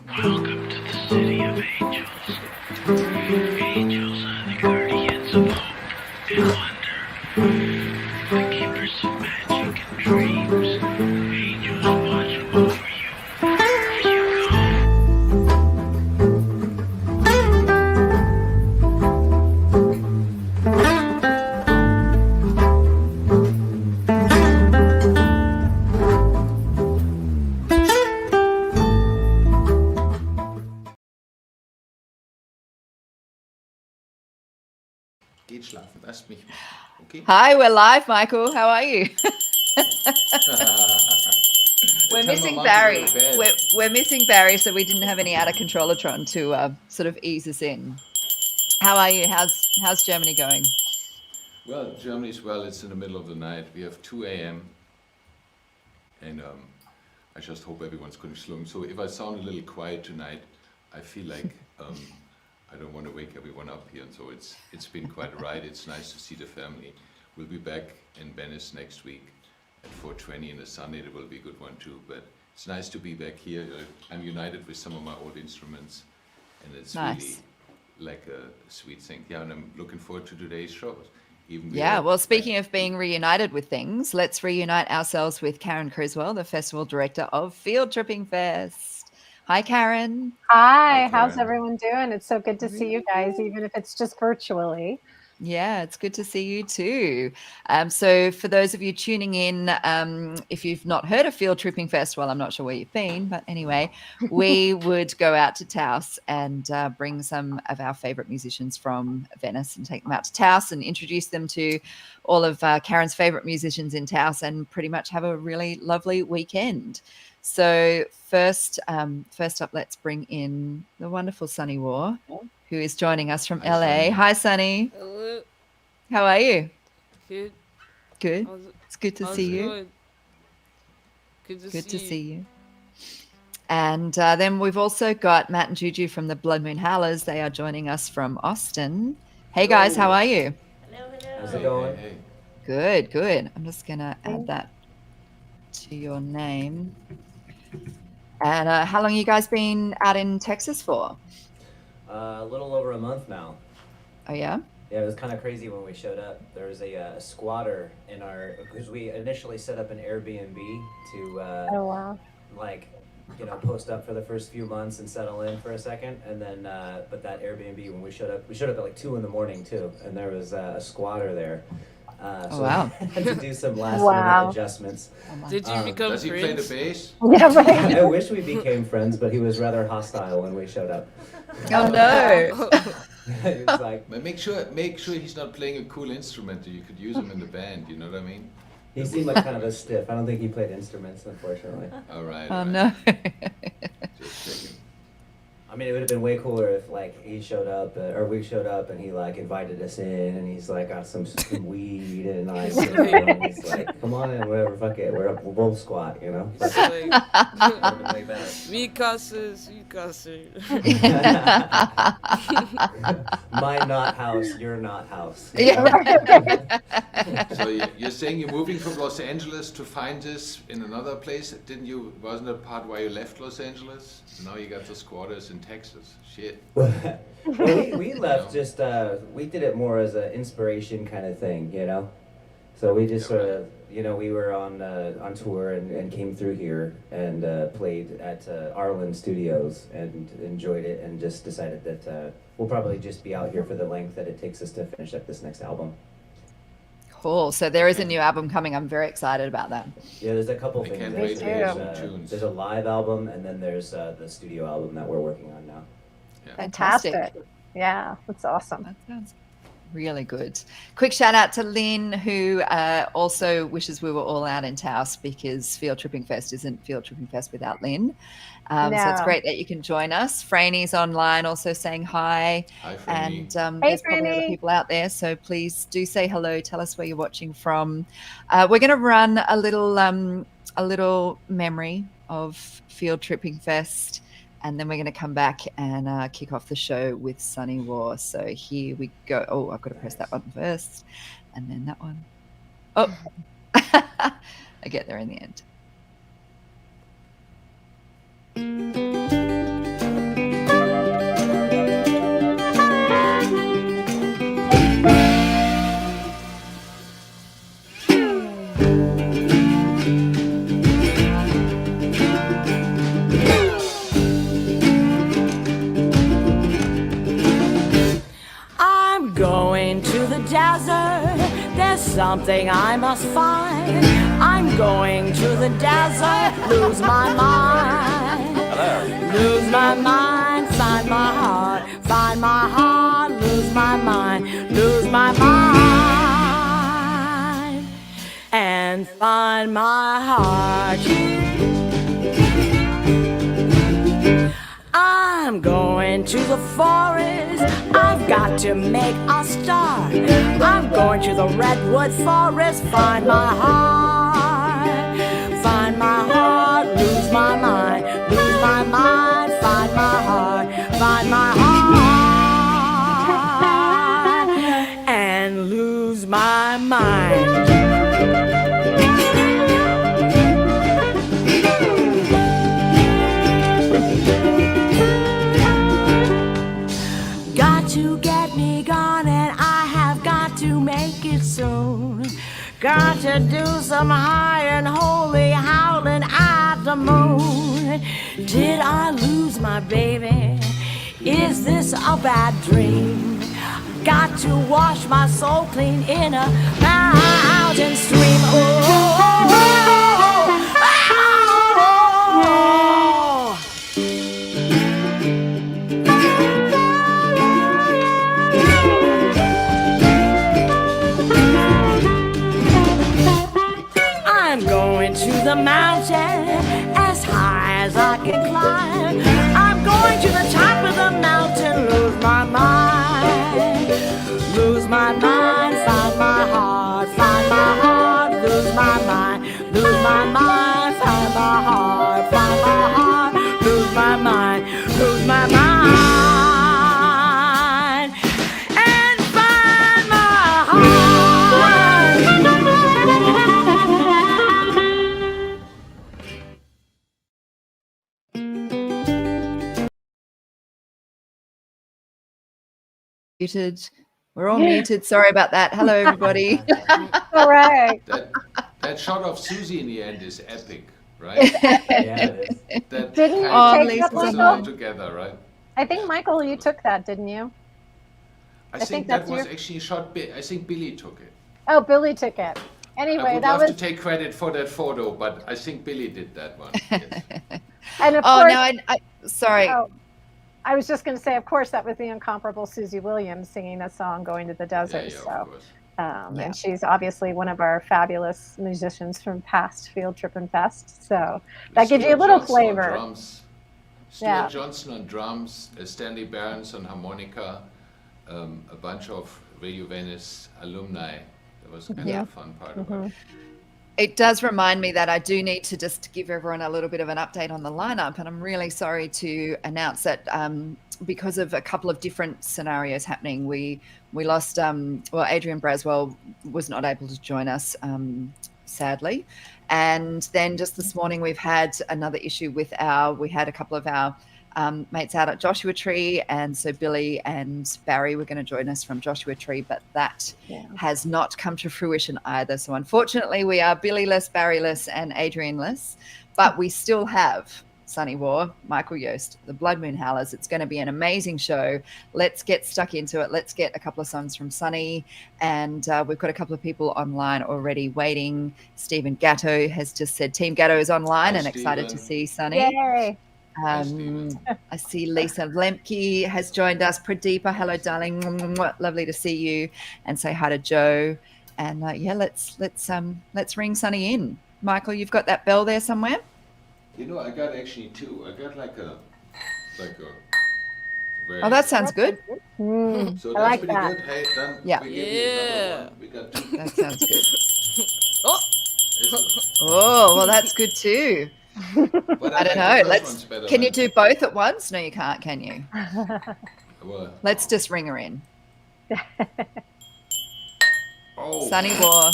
Welcome to the city of angels. Angels are the guardians of hope and wonder. The keepers of magic and dreams. Angels watch over you wherever you go. Geht schlafen, lasst mich. Okay. Hi, we're live, Michael. How are you? We're missing Barry. We're missing Barry, so we didn't have any Outofcontrol-atron to sort of ease us in. How are you? How's Germany going? Well, Germany's well. It's in the middle of the night. We have 2 a.m. and I just hope everyone's going to slow. So if I sound a little quiet tonight, I feel like I don't want to wake everyone up here. And so it's been quite a ride. It's nice to see the family. We'll be back in Venice next week at 4:20 in the Sunday. It will be a good one too. But it's nice to be back here. I'm united with some of my old instruments, and it's nice. Really like a sweet thing. Yeah, and I'm looking forward to today's show. Well, speaking of being reunited with things, let's reunite ourselves with Karen Criswell, the festival director of Field Tripping Fest. Hi, Karen. Hi, how's everyone doing? It's so good to see you guys, even if it's just virtually. Yeah, it's good to see you too. So for those of you tuning in, if you've not heard of Field Tripping Fest, well, I'm not sure where you've been, but anyway, we would go out to Taos and bring some of our favorite musicians from Venice and take them out to Taos and introduce them to all of Karen's favorite musicians in Taos and pretty much have a really lovely weekend. So first up, let's bring in the wonderful Sunny War, who is joining us from LA. Sunny. Hi, Sunny. Hello. How are you? Good. Good. It's good to see you. Good to see you. And then we've also got Matt and Juju from the Blood Moon Howlers. They are joining us from Austin. Hey, guys, how are you? Hello. How's it going? Hey. Good. I'm just going to add that to your name. And how long have you guys been out in Texas for? A little over a month now. Oh, yeah? Yeah, it was kind of crazy when we showed up. There was a squatter in because we initially set up an Airbnb to, post up for the first few months and settle in for a second. And then, but that Airbnb, when we showed up at like 2 a.m. too. And there was a squatter there. So wow. we had to do some last minute adjustments. Did you become Does he play the bass? Yeah, right. I wish we became friends, but he was rather hostile when we showed up. Oh, no. He was like, Make sure he's not playing a cool instrument that you could use him in the band, you know what I mean? he seemed like kind of a stiff. I don't think he played instruments, unfortunately. All right. Oh, no. Just checking. I mean, it would have been way cooler if he showed up, or we showed up, and he invited us in, and he's got some weed, and he's like, "Come on in, whatever, fuck it, we're both squat, you know." But, like that. Me cusses. My not house, your not house. Yeah. So you're saying you're moving from Los Angeles to find this in another place? Wasn't that part why you left Los Angeles? Now you got the squatters in Texas. Shit. Well, we left just, we did it more as an inspiration kind of thing, you know? So we just sort of, we were on tour and came through here and played at Arlen Studios and enjoyed it and just decided that we'll probably just be out here for the length that it takes us to finish up this next album. Cool. So there is a new album coming. I'm very excited about that. Yeah, there's a couple things. Can't wait to hear some tunes. There's a live album, and then there's the studio album that we're working on now. Yeah. Fantastic. Yeah, that's awesome. That sounds really good. Quick shout out to Lynn, who also wishes we were all out in Taos because Field Tripping Fest isn't Field Tripping Fest without Lynn. So it's great that you can join us. Franny's online also saying hi. Hi, Franny. And there's probably other people out there, so please do say hello. Tell us where you're watching from. We're going to run a little memory of Field Tripping Fest, and then we're going to come back and kick off the show with Sunny War. So here we go. Oh, I've got to press that button first, and then that one. Oh, I get there in the end. something I must find. I'm going to the desert, lose my mind. Lose my mind, find my heart, find my heart, lose my mind, lose my mind, and find my heart. I'm going to the forest, I've got to make a start. I'm going to the redwood forest, find my heart, find my heart, lose my mind, lose my mind, find my heart, find my heart, and lose my mind. To get me gone, and I have got to make it soon. Got to do some high and holy howling at the moon. Did I lose my baby? Is this a bad dream? Got to wash my soul clean in a mountain stream. Oh, to the mountain as high as I can climb. I'm going to the top of the mountain, lose my mind, lose my mind, find my heart, find my heart, lose my mind, lose my mind, find my heart, find my heart, lose my mind, lose my mind, and find my heart. Muted. We're all muted. Sorry about that. Hello, everybody. All right. That shot of Susie in the end is epic, right? Yeah, it is. That Didn't you kind take of that, puts it Michael? all together, right? I think, Michael, you took that, didn't you? I think think that that's was your- actually shot. I think Billy took it. Oh, Billy took it. I Anyway, would that love was, to take credit for that photo, but I think Billy did that one. Yes. and of Oh, course, no, sorry. oh, I was just going to say, of course, that was the incomparable Susie Williams singing that song, "Going to the Yeah, Desert." yeah, So, of course. Yeah. and she's obviously one of our fabulous musicians from past Field Trippin' Fest. So that gives you a Stuart little Johnson on flavor. drums, Stuart Yeah. Johnson on drums, Stanley Barnes on harmonica, a bunch of Radio Venice alumni. That was kind Yeah. of a fun part of it. It does remind me that I do need to just give everyone a little bit of an update on the lineup. And I'm really sorry to announce that because of a couple of different scenarios happening, we lost, Adrian Braswell was not able to join us, sadly. And then just this morning, we've had another issue with we had a couple of our mates out at Joshua Tree, and so Billy and Barry were going to join us from Joshua Tree, but that has not come to fruition either. So unfortunately, we are Billy-less, Barry-less, and Adrian-less, but we still have Sunny War, Michael Jost, the Blood Moon Howlers. It's going to be an amazing show. Let's get stuck into it. Let's get a couple of songs from Sunny, and we've got a couple of people online already waiting. Stephen Gatto has just said Team Gatto is online Hi, and excited to Stephen. see Sunny. Yay! Hi, Stephen. I see Lisa Lemke has joined us. Pradeepa, hello, darling. Lovely to see you. And say hi to Joe. And let's ring Sunny in. Michael, you've got that bell there somewhere? You know, I got actually two. I got like a very. Oh, that sounds good. So I that's like pretty that. good. Hey, then Yeah. we give you another Yeah. one. We got two. That sounds good. Oh, Oh, well, that's good too. But I don't like the know. first one's better Can you than- do both at once? No, you can't, can you? Well, Let's just ring her in. oh, Sunny War,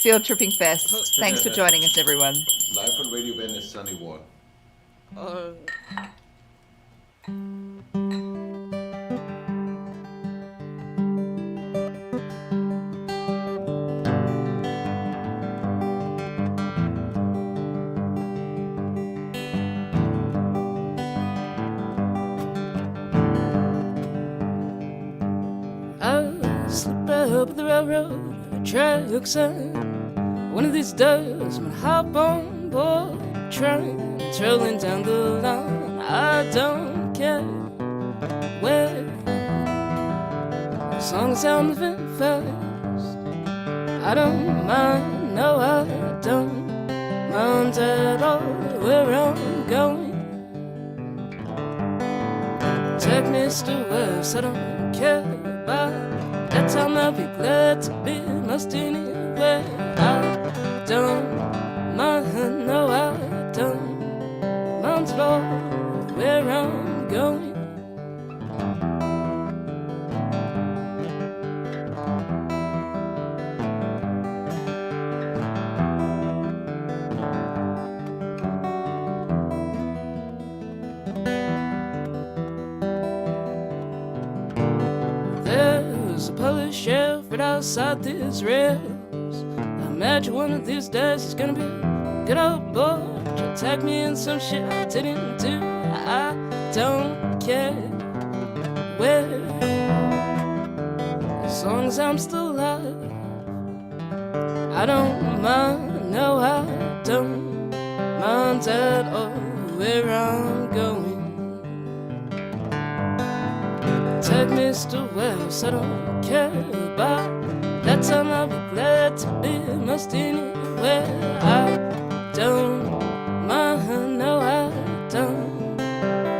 Field Tripping Fest. Thanks for joining us, everyone. live on Radio Venice, Sunny War. I slip up the railroad, tracks, and one of these days I'm gonna hop on board a train, trailing down the line. I don't care where, as long as I'm living fast. I don't mind, no, I don't mind at all where I'm going. Take me to west, I don't care about that time. I'll be glad to be lost anywhere. I don't mind, no, I don't mind at all where I'm going. There's a police sheriff right outside these rails. I imagine one of these days he's gonna be good old boy. Try to tag me in some shit I didn't do. I don't care where, as long as I'm still alive. I don't mind, no, I don't mind at all where I'm going. Take me to west, I don't care about that time. I'll be glad to be most anywhere. I don't mind, no, I don't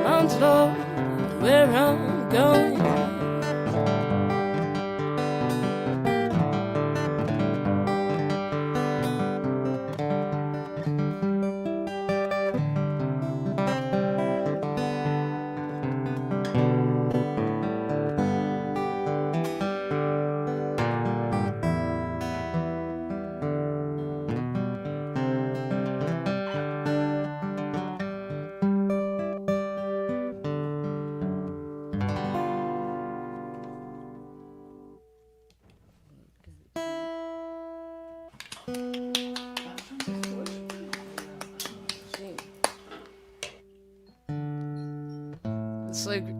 mind at all where I'm going.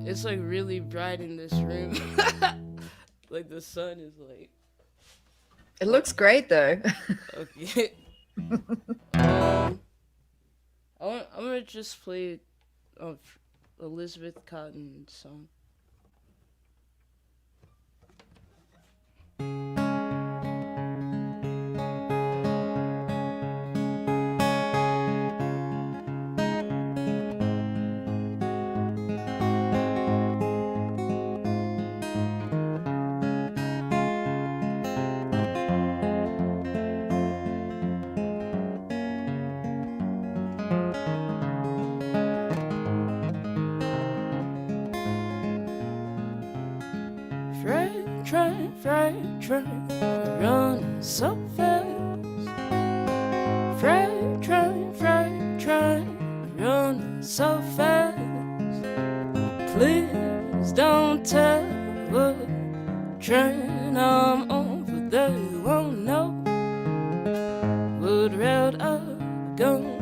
It's like really bright in this room. Like the sun is like. It looks great though. Okay. I'm gonna just play Elizabeth Cotton's song. Train, running so fast. Freight train, running so fast. Please don't tell what train I'm on, for they won't know what route I'm going.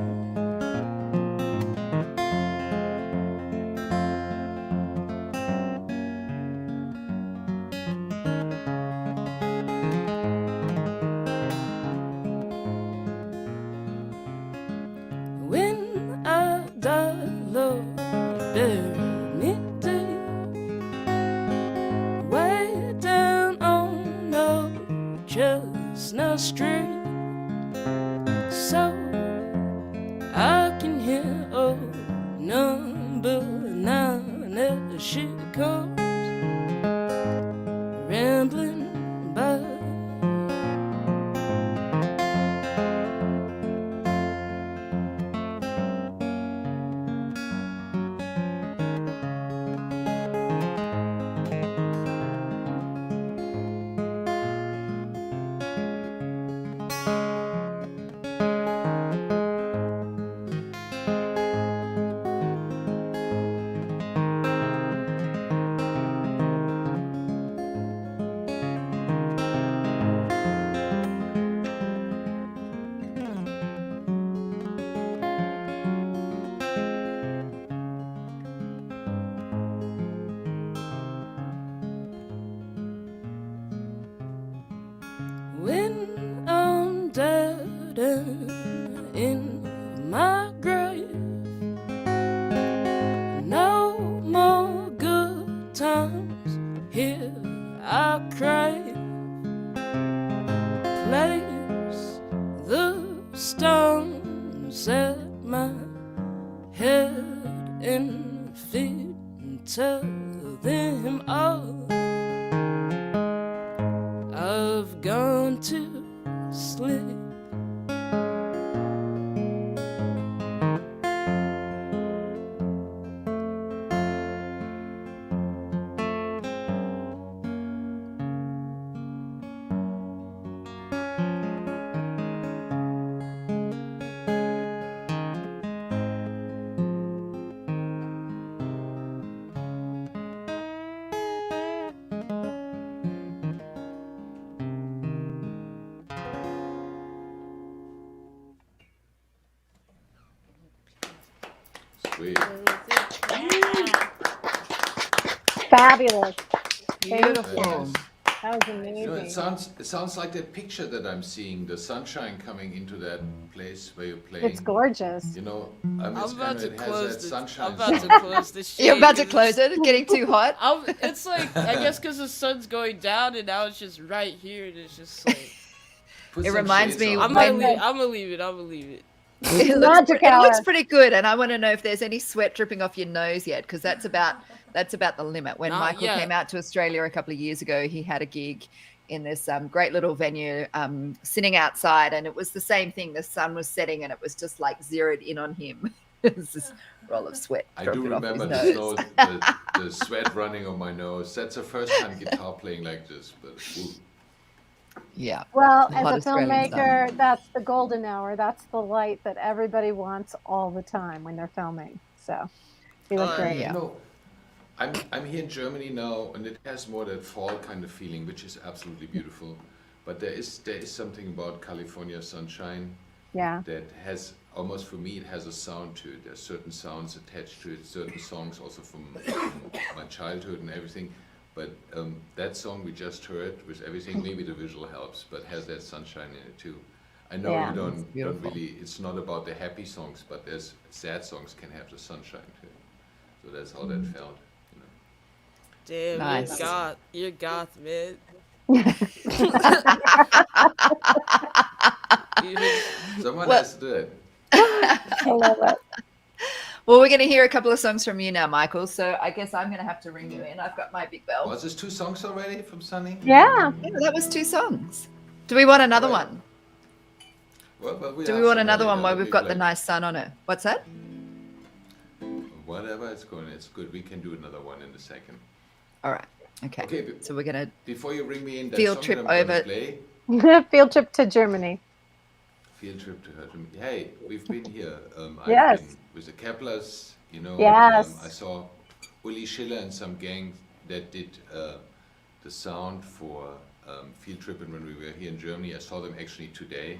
head and feet and tell them all I've gone to sleep. Sweet. Fabulous. Beautiful. Nice. That was You know, amazing. it sounds like that picture that I'm seeing, the sunshine coming into that place where you're playing. It's gorgeous. You know, I'm it's about to it has close that this. sunshine. I'm about to close this shit. You're about to 'cause close it. It's getting too hot. It's like, I guess because the sun's going down and now it's just right here and it's just like, Put It some reminds shades me on. I'm when- gonna leave it. It Magic looks hour. pretty good, and I want to know if there's any sweat dripping off your nose yet, because that's about the limit. When Not Michael yet. came out to Australia a couple of years ago, he had a gig in this great little venue, sitting outside, and it was the same thing. The sun was setting, and it was just like zeroed in on him. It was this roll of sweat. I do dropping off his remember nose. the sweat running on my nose. That's the first time guitar playing like this, but ooh. Yeah. Well, Hot as a Australian sun. filmmaker, that's the golden hour. That's the light that everybody wants all the time when they're filming. So you look great. Yeah. You know, I'm here in Germany now, and it has more that fall kind of feeling, which is absolutely beautiful. But there is something about California sunshine Yeah. that has almost, for me, it has a sound to it. There's certain sounds attached to it, certain songs also from my childhood and everything. But that song we just heard with everything, maybe the visual helps, but has that sunshine in it too. I know Yeah. you don't beautiful. really, it's not about the happy songs, but there's sad songs can have the sunshine too. So that's how that felt, you know. damn, Nice. you're goth, man. Someone Well- has to do it. I love it. Well, we're going to hear a couple of songs from you now, Michael. So I guess I'm going to have to ring you in. I've got my big bell. Was this 2 songs already from Sunny? Yeah. Yeah, that was 2 songs. Do we want another Right. one? Well, Do have we want some another later. one where It'll we've be got the like- nice sun on it? What's that? Whatever, it's going, it's good. We can do another one in a second. All right. Okay. Okay, So we're going to before you ring me in, that Field song trip that I'm gonna over- play, Field trip to Germany. field trip to her. Hey, we've been here. I've Yes. been with the Keplers, you know. Yes. I saw Uli Schiller and some gang that did the sound for Field Trippin when we were here in Germany. I saw them actually today.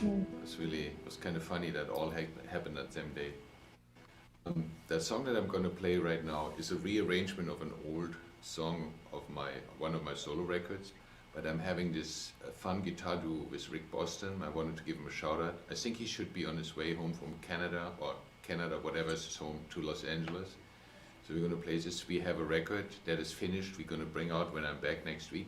It was kind of funny that all happened that same day. That song that I'm going to play right now is a rearrangement of an old song of one of my solo records. But I'm having this fun guitar duo with Rick Boston. I wanted to give him a shout out. I think he should be on his way home from Canada, whatever is his home, to Los Angeles. So we're going to play this. We have a record that is finished. We're going to bring out when I'm back next week.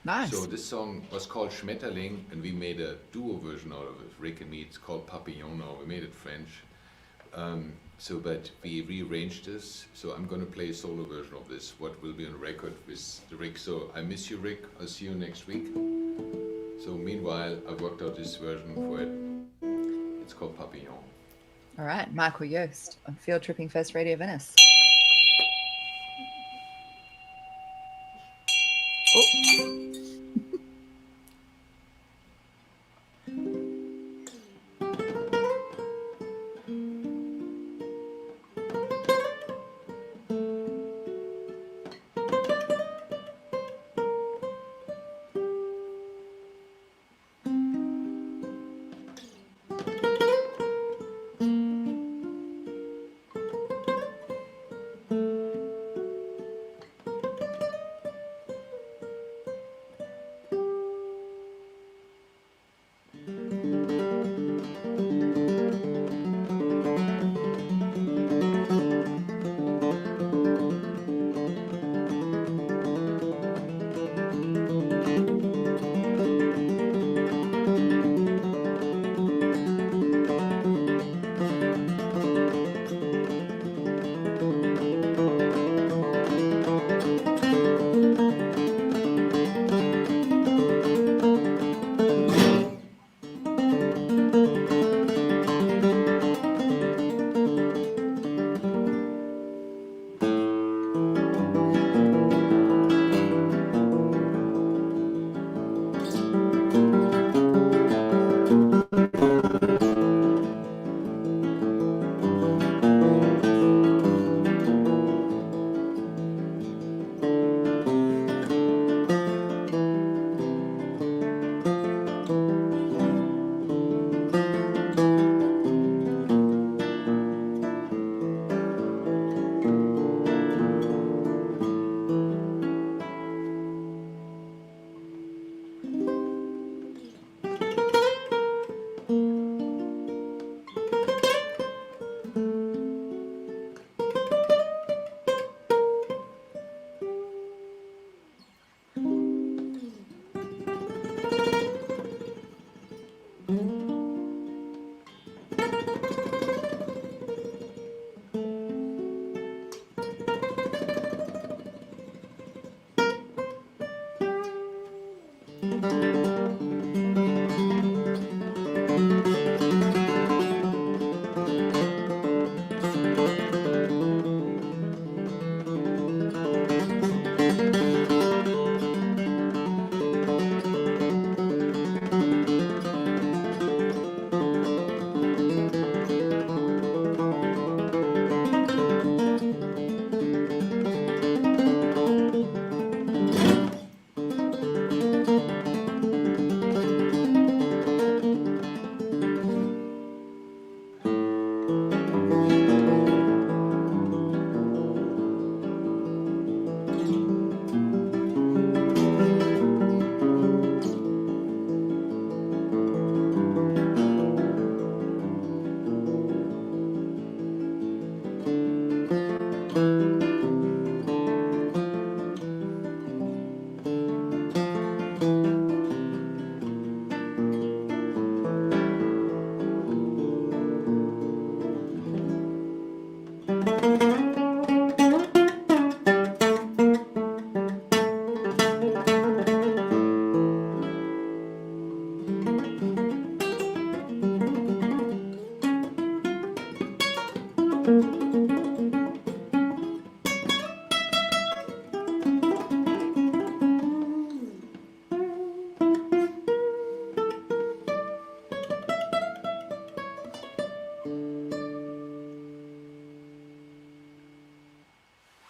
nice. So this song was called Schmetterling, and we made a duo version out of it, Rick and me. It's called Papillon now. We made it French. But we rearranged this. So I'm going to play a solo version of this, what will be on record with the Rick. So I miss you, Rick. I'll see you next week. So meanwhile, I worked out this version for it. It's called Papillon. All right. Michael Jost on Field Tripping Fest Radio Venice. Oh.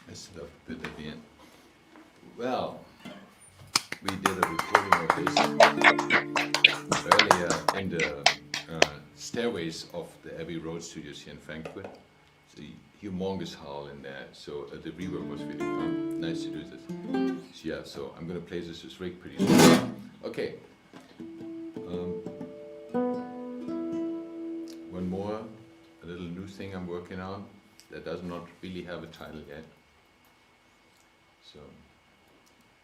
Messed it up a bit at the end. Well, we did a recording of this earlier in the stairways of the Abbey Road Studios here in Frankfurt. It's a humongous hall in there, so the reverb was really fun. Nice to do this. So, yeah, so I'm gonna play this rig pretty soon. Okay. One more, a little new thing I'm working on that does not really have a title yet. So,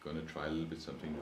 gonna try a little bit something new.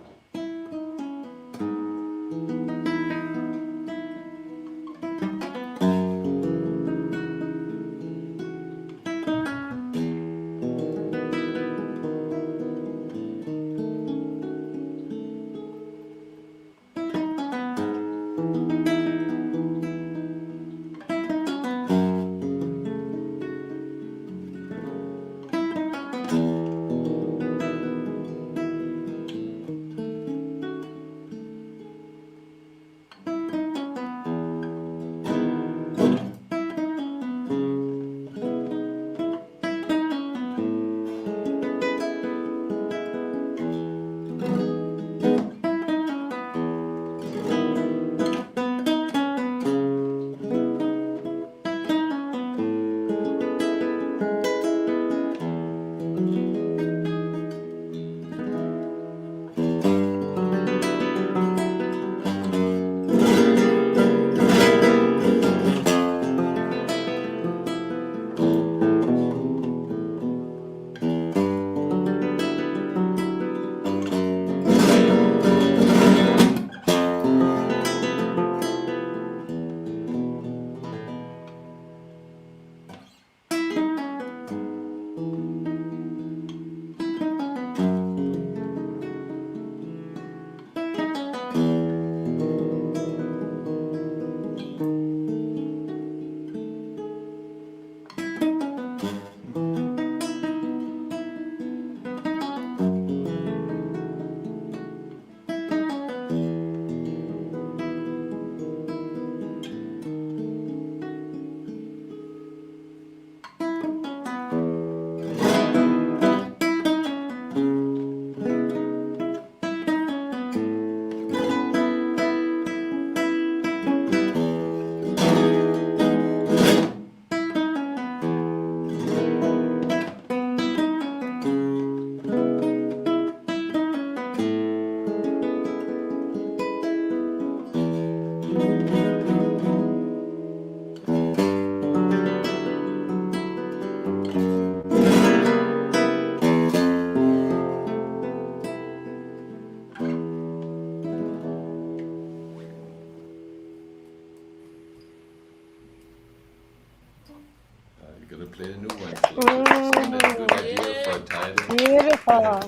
You're gonna play the new one. So that's a good idea for a title. Beautiful.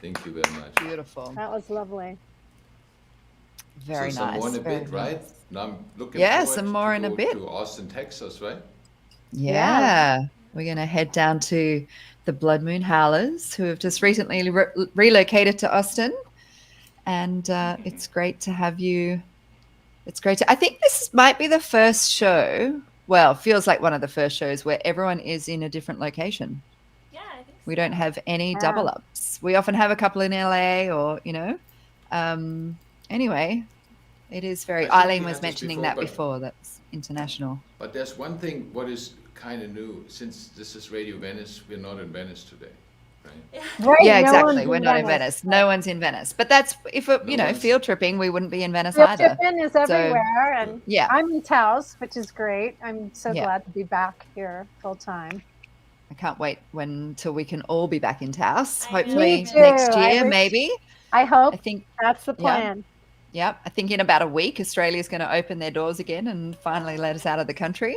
Thank you very much. Beautiful. That was lovely. Very so some nice. more in a very bit, right? nice. Now I'm looking Yeah, forward some more to in a go bit. to Austin, Texas, right? Yeah. We're going to head down to the Blood Moon Howlers, who have just recently relocated to Austin. And it's great to have you. It's great to. I think this might be the first show. Well, feels like one of the first shows where everyone is in a different location. Yeah, I think so. We don't have any Yeah. double ups. We often have a couple in LA or, anyway, it is very. I think Eileen we was had this mentioning before, that but- before. That's international. But there's one thing what is kind of new. Since this is Radio Venice, we're not in Venice today, right? Right, Yeah, no exactly. one's We're not in Venice. No one's in Venice. But that's if it, No one's- field tripping, we wouldn't be in Venice Field either. Trippin is everywhere, and Yeah. I'm in Taos, which is great. I'm so Yeah. glad to be back here full time. I can't wait till we can all be back in Taos. I know. Hopefully Me too. next year, Every- maybe. I hope I think. that's the Yeah. plan. Yep. I think in about a week, Australia's going to open their doors again and finally let us out of the country.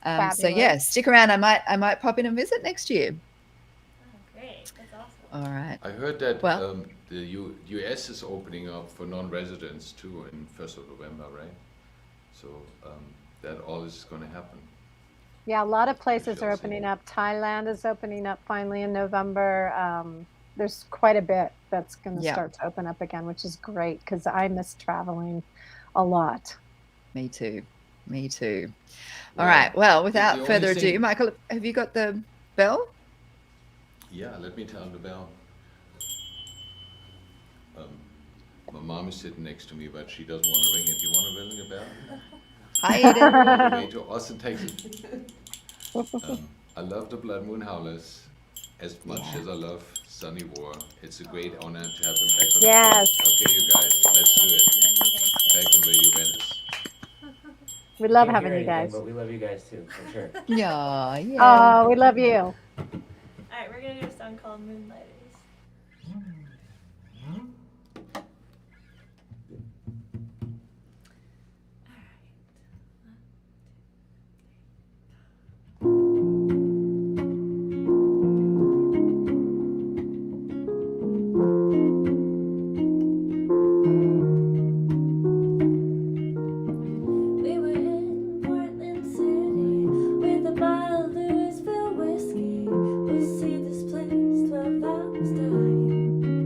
So Fabulous. yeah, stick around. I might pop in and visit next year. Oh, great. That's awesome. All right. I heard that Well- the US is opening up for non-residents too in 1st of November, right? So that all is going to happen. Yeah, a lot of places should are also- opening up. Thailand is opening up finally in November. There's quite a bit that's going to Yeah. start to open up again, which is great because I miss traveling a lot. Me too. Me too. All Well, right. Well, the without only further ado, thing- Michael, have you got the bell? Yeah, let me tell the bell. My mom is sitting next to me, but she doesn't want to ring it. You want to ring the bell? Hi, Eden. All the way to Austin, Texas. I love the Blood Moon Howlers as much as I love Sunny War. It's a great honor to have them back on Yes. the show. Okay, you guys, let's do it. Back on Radio Venice. We love Can't having hear you anything, guys. but we love you guys too, for sure. Yeah, yeah. Oh, we love you. All right, we're gonna do a song called Moonlighters. We were in Portland City with a bottle of Louisville whiskey. We'll see this place 12 hours time.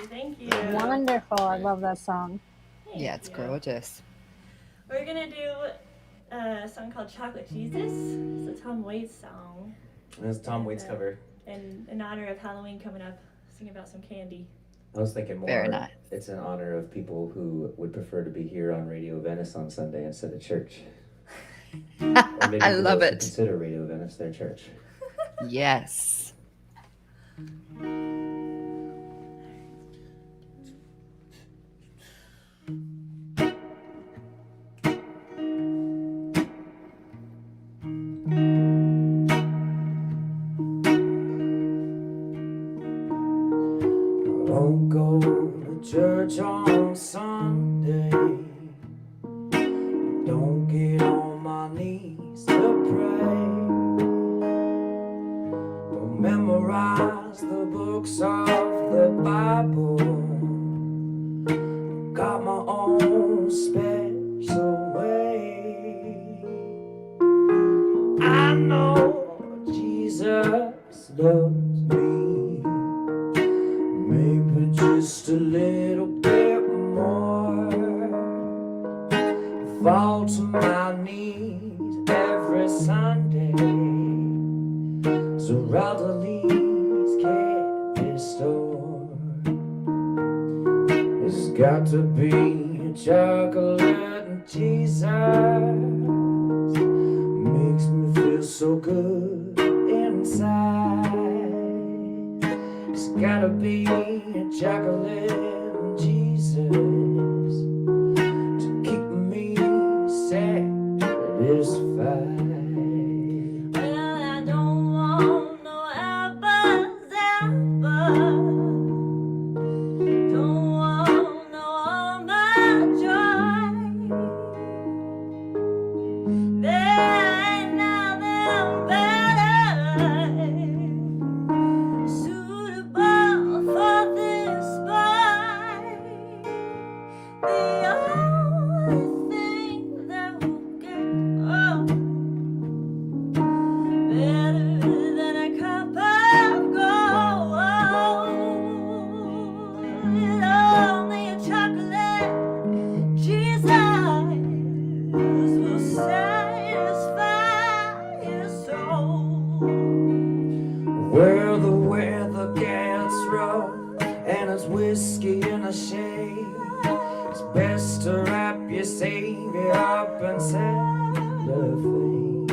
Thank you. Wonderful. I love that song. Thank Yeah, it's you. gorgeous. We're gonna do a song called Chocolate Jesus. It's a Tom Waits song. That's Tom Waits cover. And in honor of Halloween coming up, sing about some candy. I was thinking more. Very nice. It's in honor of people who would prefer to be here on Radio Venice on Sunday instead of church. Or maybe I love those who it. Consider Radio Venice their church. Yes. Don't go to church on Sunday. Don't get on my knees to pray. Don't memorize the books of the Bible. Got my own special way. I know Jesus loves me. Maybe just a little bit more. Fall to my knees every Sunday, so elderlies get restored. It's got to be chocolate and Jesus. Makes me feel so good inside. It's gotta be chocolate and Jesus to keep me satisfied. Well, I don't want no apples, apples. Don't want no almond joy. There ain't nothing better suitable for this boy. The only thing that will get better than a cup of gold. Only a chocolate Jesus will satisfy your soul. Where the weather gets rough and it's whiskey in a shade, it's best to wrap your Savior up and cellophane.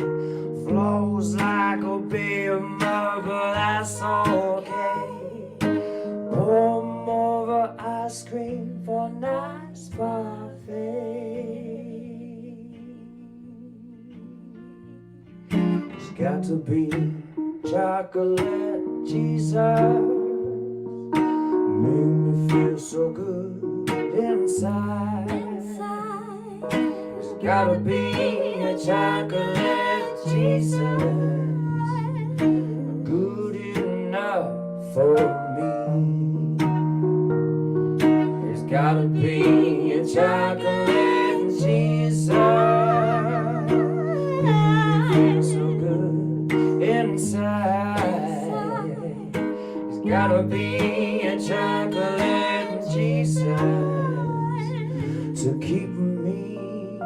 Flows like a beer mug, but that's okay. Warm over ice cream for a nice parfait. It's got to be chocolate Jesus. Make me feel so good inside. It's gotta be a chocolate Jesus. Good enough for me. There's gotta be a chocolate Jesus. Make me feel so good inside. There's gotta be a chocolate Jesus to keep me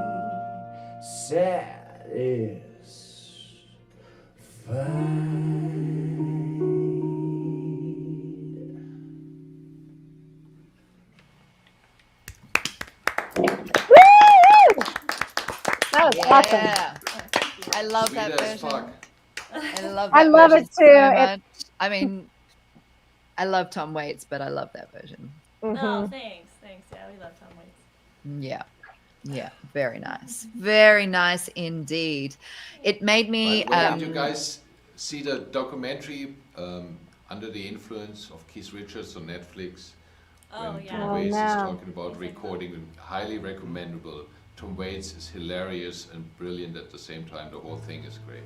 That was awesome. Yeah. I love Sweet that as version. fuck. I love I that love version it so too. It- much. I mean, I love Tom Waits, but I love that version. Oh, Mhm. thanks. Yeah, we love Tom Waits. Yeah. Yeah. Very nice. Very nice indeed. It made me. By the way, did you guys see the documentary Under the Influence of Keith Richards on Netflix? Oh, When yeah. Tom Oh, Waits no. is talking about recording, highly recommendable. Tom Waits is hilarious and brilliant at the same time. The whole thing is great.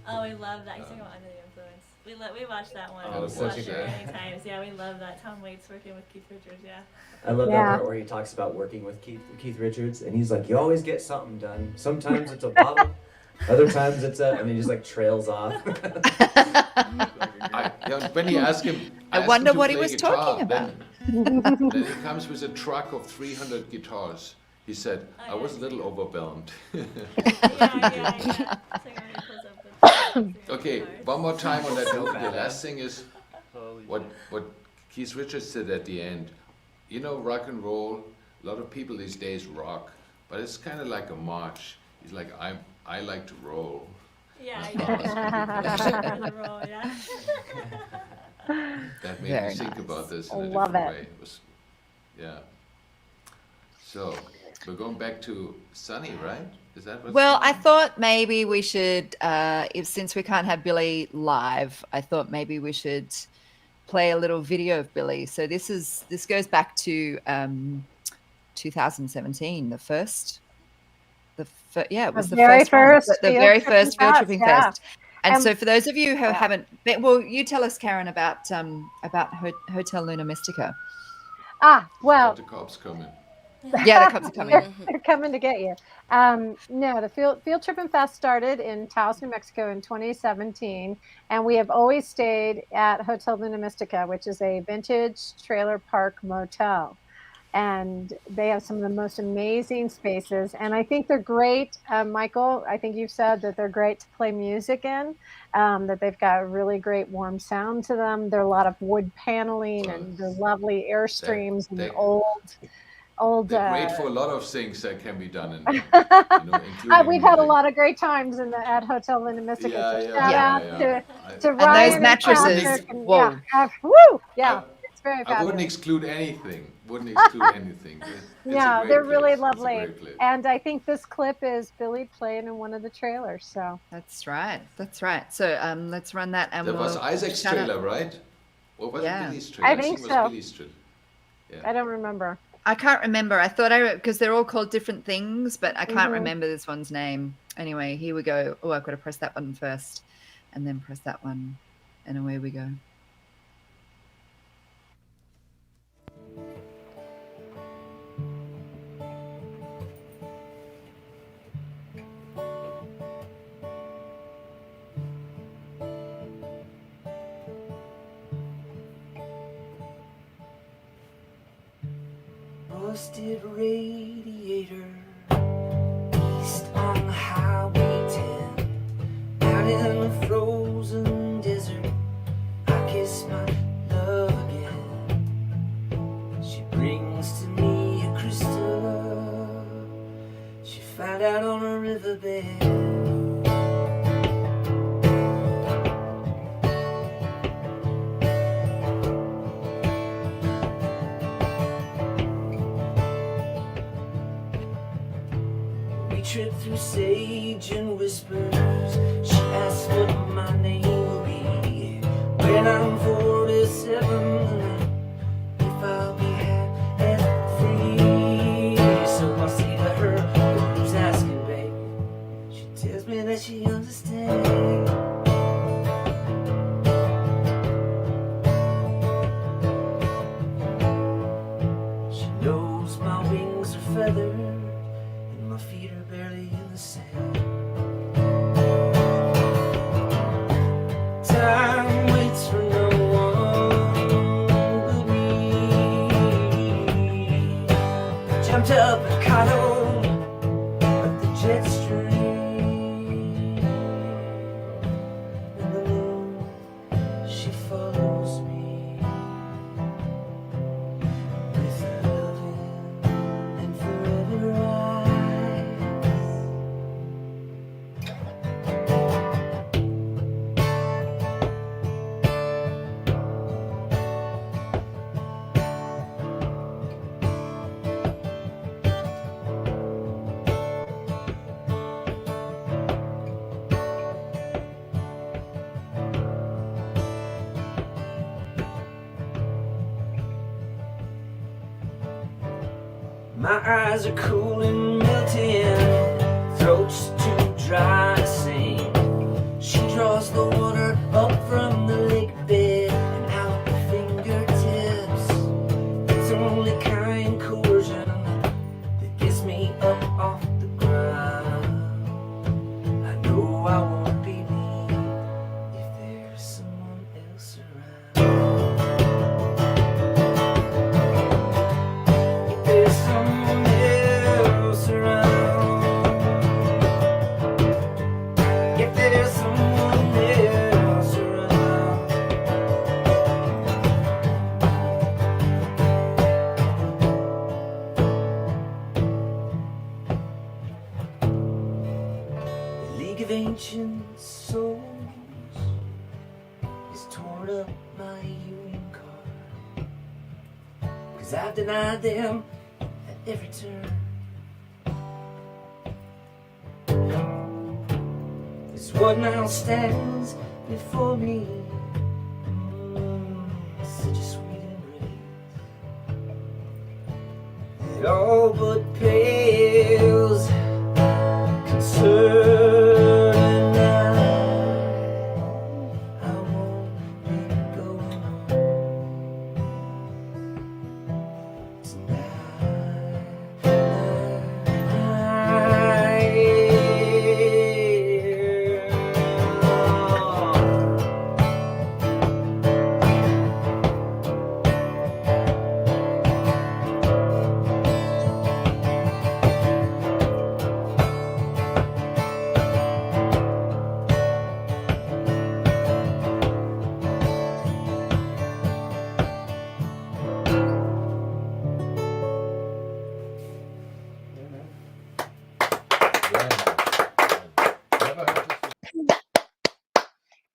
Oh, we love that. He's talking about Under the Influence. We watched that one. Oh, we such watched a it good- many times. Yeah, we love that. Tom Waits working with Keith Richards. Yeah. I love Yeah. that part where he talks about working with Keith Richards, and he's like, "You always get something done. Sometimes it's a bottle, other times it's a," and he just like trails off. When he asked him, I asked wonder him to what he play was guitar, talking about. Then he comes with a truck of 300 guitars. He said, I was a little overwhelmed. Yeah. So everybody pulls up with Okay, one more time on that note. The last thing is what Keith Richards said at the end. You know, rock and roll, a lot of people these days rock, but it's kind of like a march. He's like, I like to roll. Yeah, That's how yeah. The role, yeah. That made Very me think nice. about this in a Love different it. way. It was, yeah. So we're going back to Sunny, right? Is that what? Well, I thought maybe we should, since we can't have Billy live, I thought maybe we should play a little video of Billy. So this goes back to 2017, it was the very first first the Field very Tripping first Field Fest, Tripping yeah. Fest. And And- so for those of you who Yeah. haven't been, well, you tell us, Karen, about Hotel Luna Mystica. Well, The cops coming. Yeah, the cops are coming. they're coming to get you. No, the Field Trippin' Fest started in Taos, New Mexico in 2017, and we have always stayed at Hotel Luna Mystica, which is a vintage trailer park motel. And they have some of the most amazing spaces. And I think they're great, Michael, I think you've said that they're great to play music in, that they've got a really great warm sound to them. There are a lot of wood paneling and they're lovely Airstreams and they- old They're great for a lot of things that can be done in there. Including we've had a music. lot of great times at Hotel Luna Mystica. Yeah, so yeah, shout yeah, out yeah. to And Ryan those mattresses, Patrick and- whoa. Woo! Yeah, it's very I fabulous. wouldn't exclude anything. It's a Yeah, great they're really place. It's a lovely. great place. And I think this clip is Billy playing in one of the trailers. So That's right. So let's run that. And That was we'll Isaac's shout out- trailer, right? Or was Yeah. it Billy's trailer? I think it was so. Billy's trailer. I don't remember. I can't remember. I thought because they're all called different things, but I can't Mhm. remember this one's name. Anyway, here we go. Oh, I've got to press that button first and then press that one. And away we go. Rusted radiator east on Highway 10, out in the frozen desert. I kiss my love again. She brings to me a crystal she found out on a riverbed. Trip through sage and whispers. She asks what my name will be when I'm 47, if I'll be happy and free. So I say to her, who's asking, babe? She tells me that she understands. She knows my wings are feathered. My feet are barely in the sand. Time waits for no one but me. Jumped up and caught hold of the jet stream. And the moon, she follows me with her loving and forever eyes. My eyes are cool and melting, throat's too dry to sing. She draws the water up from the lake bed and out her fingertips. It's only kind coercion that gets me up off the ground. I know I won't be me if there's someone else around. ancient souls has torn up my union card, 'cause I've denied them at every turn. This what now stands before me, such a sweet embrace, it all but pales concern, and I won't let it go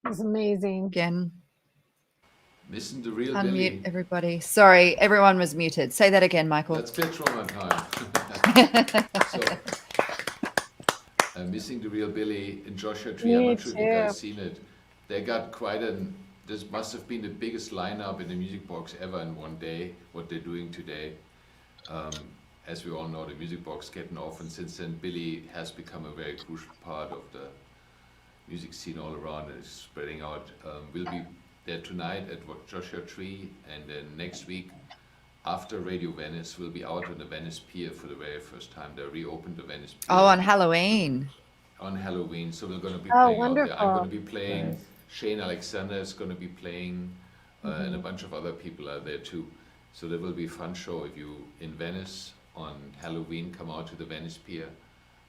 It was amazing. Again, Missing the real unmute Billy. everybody. Sorry, everyone was muted. Say that again, Michael. That's bit trauma time. So, Missing the Real Billy in Joshua Tree. I'm Me not sure if you guys too. seen it. They got quite an. This must have been the biggest lineup in the music box ever in one day. What they're doing today, as we all know, the music box getting off, and since then, Billy has become a very crucial part of the music scene all around, and it's spreading out. We'll be there tonight at Joshua Tree, and then next week, after Radio Venice, we'll be out on the Venice Pier for the very first time. They reopened the Venice Pier. Oh, on Halloween. On Halloween, so we're going to be Oh, playing out there. I'm wonderful. going to be playing. Nice. Shane Alexander is going to be playing, and a bunch of other people are there too. So there will be a fun show. If you in Venice on Halloween, come out to the Venice Pier.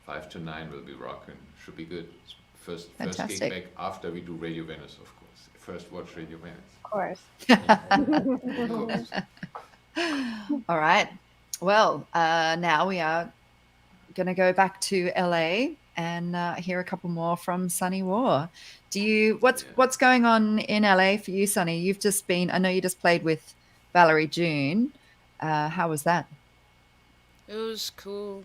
5 to 9 will be rocking. Should be good. First gig Fantastic. back after we do Radio Venice, of course. First watch Radio Venice. Of course. Of course. All right. Well, now we are going to go back to LA and hear a couple more from Sunny War. What's going on in LA for you, Sunny? You've just been. I know you just played with Valerie June. How was that? It was cool.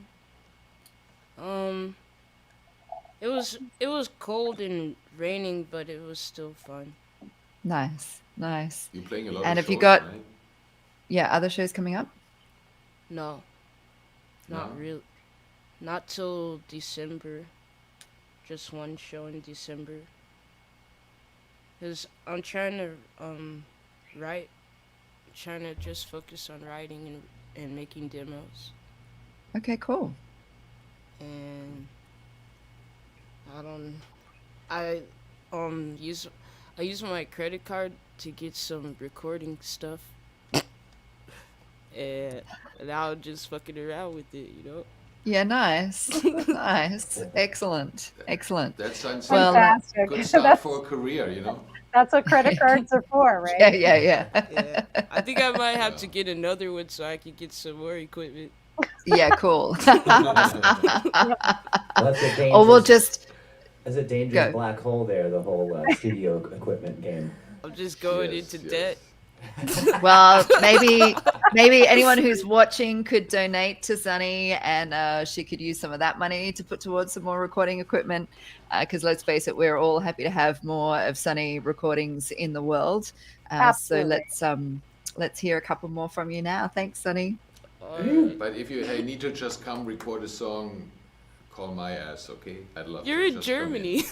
It was cold and raining, but it was still fun. Nice. You're playing a lot And of have you shows, got- right? Yeah, other shows coming up? No, not No? real. Not till December. Just one show in December. Cause I'm trying to write. Trying to just focus on writing and making demos. Okay, cool. And I use my credit card to get some recording stuff. And now I'm just fucking around with it, you know? Yeah, nice. Nice. Excellent. That sounds Well, like Fantastic. a good start for a career, you know? That's what credit cards are for, right? Yeah. Yeah. I think I might have to get another one so I can get some more equipment. Yeah, cool. Well, that's a dangerous, Or we'll just that's a dangerous go. black hole there, the whole studio equipment game. I'm just going Yes, into yes. debt. Well, maybe anyone who's watching could donate to Sunny, and she could use some of that money to put towards some more recording equipment. Because let's face it, we're all happy to have more of Sunny recordings in the world. So Absolutely. let's hear a couple more from you now. Thanks, Sunny. Alright. But if you need to just come record a song, call my ass, okay? I'd love You're to in just come Germany.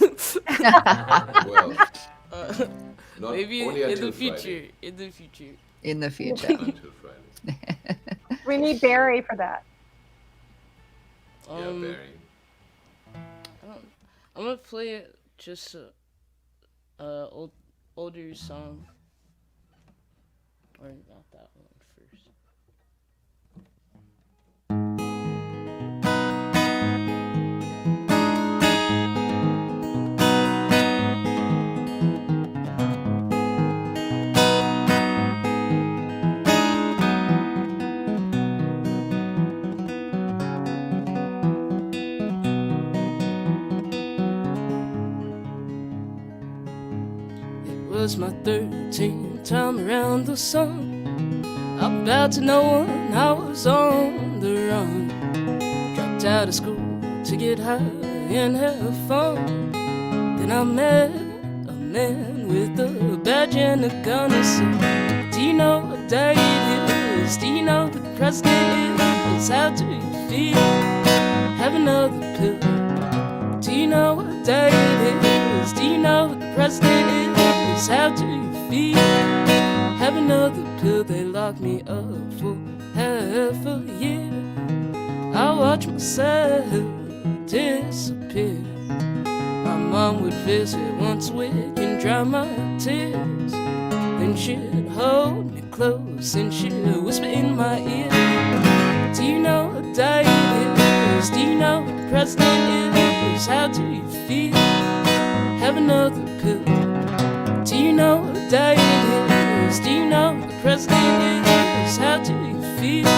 Well, Uh, not maybe only in until the future. Friday. In the future. In the future. Until Friday. We need Barry for that. Yeah, Barry. I'm gonna play just a older song. Or not that one first. was my 13th time around the sun. I bowed to no one, I was on the run. Dropped out of school to get high and have fun. Then I met a man with a badge and a gun. He said, do you know what day it is? Do you know what the president is? How do you feel? Have another pill. Do you know what day it is? Do you know what the president is? How do you feel? Have another pill. They locked me up for half a year. I watched myself disappear. My mom would visit once a week and dry my tears. Then she'd hold me close and she'd whisper in my ear, do you know what day it is? Do you know what the president is? How do you feel? Have another pill. Do you know what day it is? Do you know what the president is? How do you feel?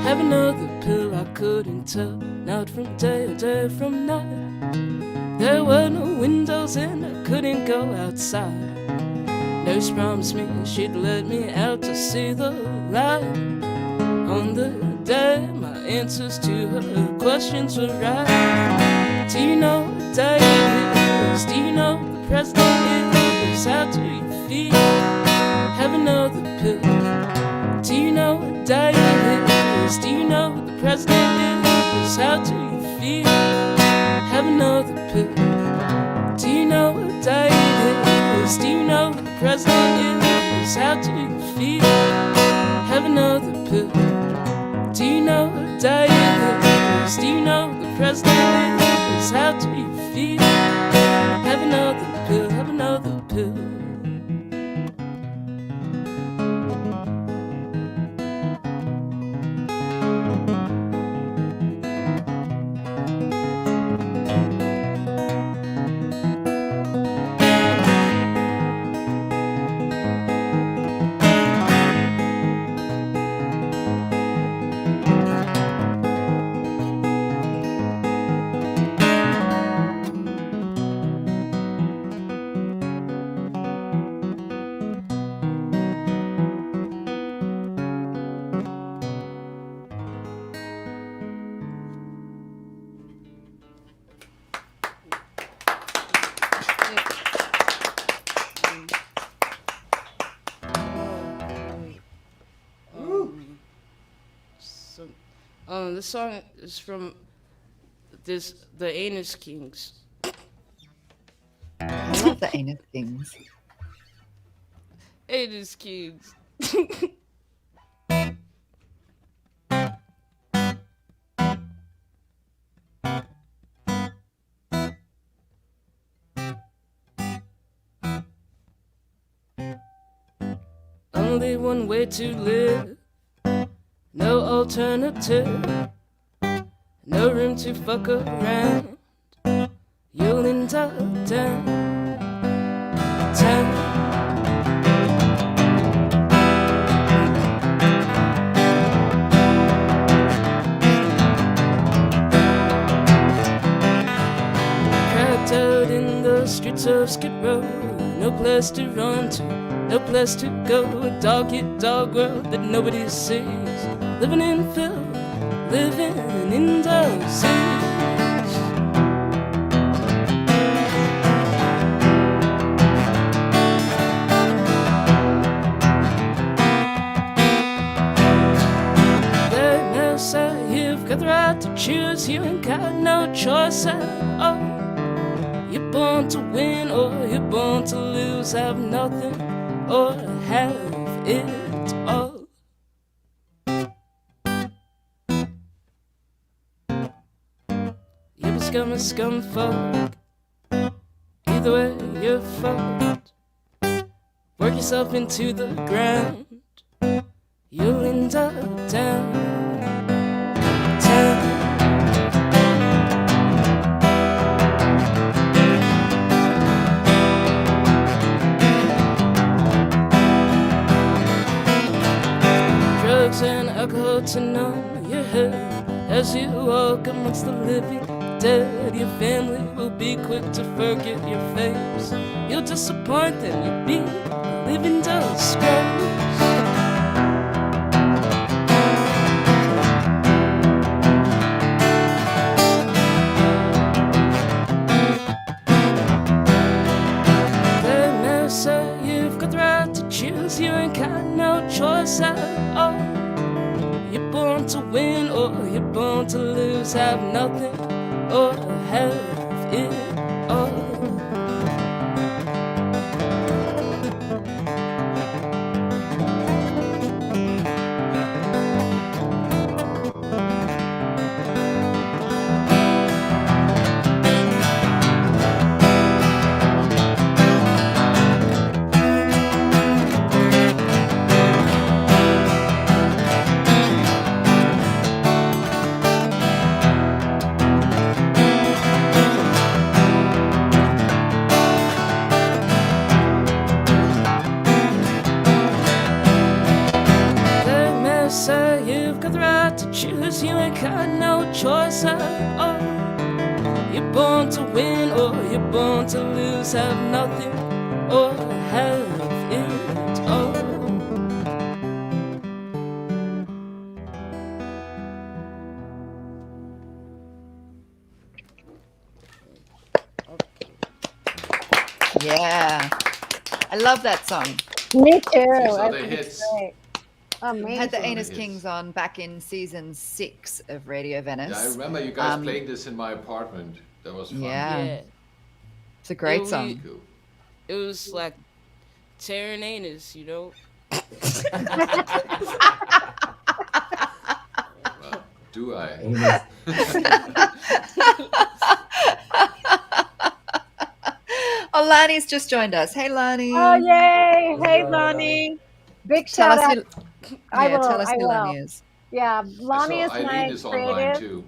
Have another pill. I couldn't tell night from day or day from night. There were no windows and I couldn't go outside. Nurse promised me she'd let me out to see the light. On the day my answers to her questions were right. Do you know what day it is? Do you know what the president is? How do you feel? Have another pill. Do you know what day it is? Do you know what the president is? How do you feel? Have another pill. Do you know what day it is? Do you know what the president is? How do you feel? Have another pill. Do you know what day it is? Do you know what the president is? How do you feel? Have another pill. Have another pill. This song is from the Anus Kings. I love the Anus Kings. Anus Kings. Only one way to live. No alternative, no room to fuck around. You'll end up downtown. Cracked out in the streets of Skid Row, no place to run to, no place to go. A dog-eat-dog world that nobody sees. Living in filth, living in disease. They now say you've got the right to choose. You ain't got no choice at all. You're born to win or you're born to lose. Have nothing or have it all. Scum is scum folk. Either way, you're fucked. Work yourself into the ground. You'll end up downtown. Drugs and alcohol to numb your head as you walk amongst the living. dead, your family will be quick to forget your face. You'll disappoint them, you'll be a living disgrace. You ain't got no choice at all. You're born to win or you're born to lose. Have nothing or have it all. Choose, you ain't got no choice at all. You're born to win or you're born to lose. Have nothing or have it all. Yeah, I love that song. Me too. These are I the think it's hits. great. We had the Amazing. Anus Kings on back in season 6 of Radio Venice. Yeah, I remember you guys playing this in my apartment. That was fun. Yeah. It's a great Yeah, song. Cool. It was like tearing anus, you know? Well, do I? Anus. Oh, Lani's just joined us. Hey, Lani. Oh yay! Hey Hello, Lonnie. Big Tell shout us out. who, I yeah, will. tell us I who will. Lani is. Yeah, I Lonnie saw is my Eileen is online creative. too.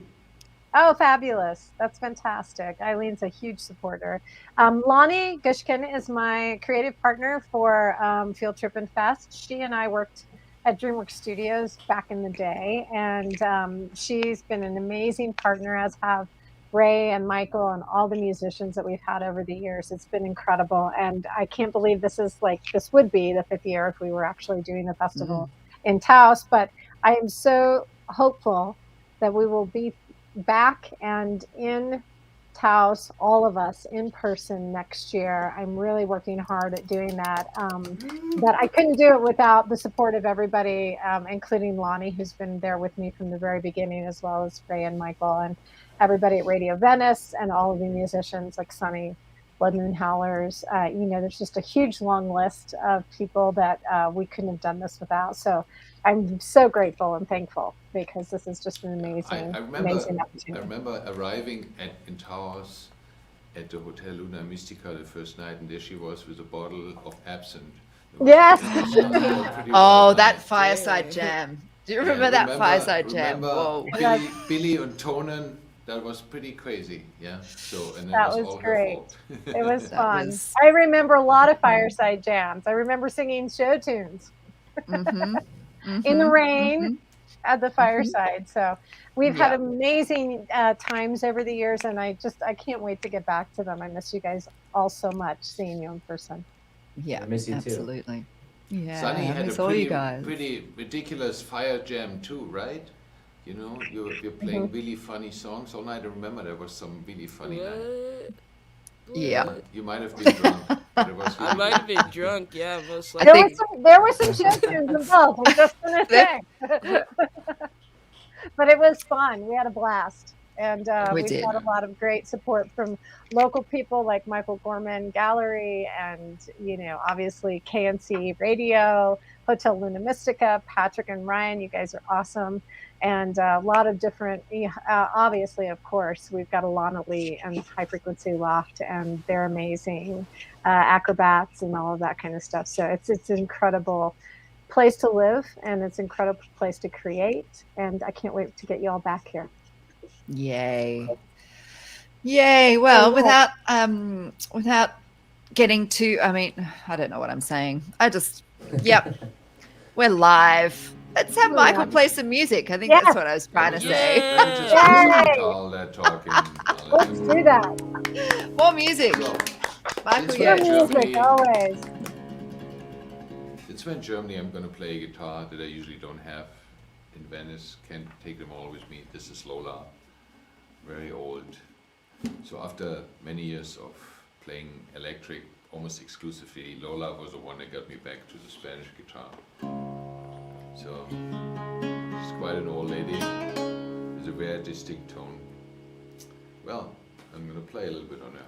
Oh, fabulous. That's fantastic. Eileen's a huge supporter. Lonnie Gushiken is my creative partner for Field Trippin Fest. She and I worked at DreamWorks Studios back in the day, and she's been an amazing partner, as have Ray and Michael and all the musicians that we've had over the years. It's been incredible. And I can't believe this would be the 5th year if we were actually doing the festival in Taos. But I am so hopeful that we will be back and in Taos, all of us in person next year. I'm really working hard at doing that. But I couldn't do it without the support of everybody, including Lonnie, who's been there with me from the very beginning, as well as Ray and Michael and everybody at Radio Venice and all of the musicians like Sonny, Blood Moon Howlers. There's just a huge long list of people that we couldn't have done this without. So I'm so grateful and thankful, because this is just an amazing, amazing I opportunity. remember arriving in Taos at the Hotel Luna Mystica the first night, and there she was with a bottle of absinthe. Yes. Oh, that fireside jam. Do you remember that fireside jam? Remember Whoa. Billy and Tonen? That was pretty crazy, yeah. So and That was was all her great. fault. It was That fun. was- I remember a lot of fireside jams. I remember singing show tunes in the rain at the fireside. So we've had amazing times over the years, and I can't wait to get back to them. I miss you guys all so much, seeing you in person. Yeah, I miss you too. absolutely. Yeah, Sunny I had miss a all you guys. pretty ridiculous fire jam too, right? You know, you're playing really funny songs all night. I remember there was some really funny night. Yeah. You might have been drunk, but it was really I might have good. been drunk, yeah, most I likely. think- There were some show tunes involved. I'm just gonna say, but it was fun. We had a blast, and We we've did. had a lot of great support from local people like Michael Gorman Gallery, and obviously KNC Radio, Hotel Luna Mystica, Patrick and Ryan. You guys are awesome. And a lot of different, obviously, of course, we've got Alana Lee and High Frequency Loft, and they're amazing, acrobats and all of that kind of stuff. So it's an incredible place to live, and it's an incredible place to create. And I can't wait to get you all back here. Yay. Yay. Well, without getting to, I don't know what I'm saying. Yep. We're live. Let's have Michael play some music. I think Yes. that's what I was trying to say. Let me just Yay. do all that talking. Let's do that. More music. So, Michael, It's More Yeah, Yost. music, Germany. always. Since we're in Germany, I'm going to play a guitar that I usually don't have in Venice. Can't take them all with me. This is Lola, very old. So after many years of playing electric almost exclusively, Lola was the one that got me back to the Spanish guitar. So she's quite an old lady with a very distinct tone. Well, I'm going to play a little bit on her.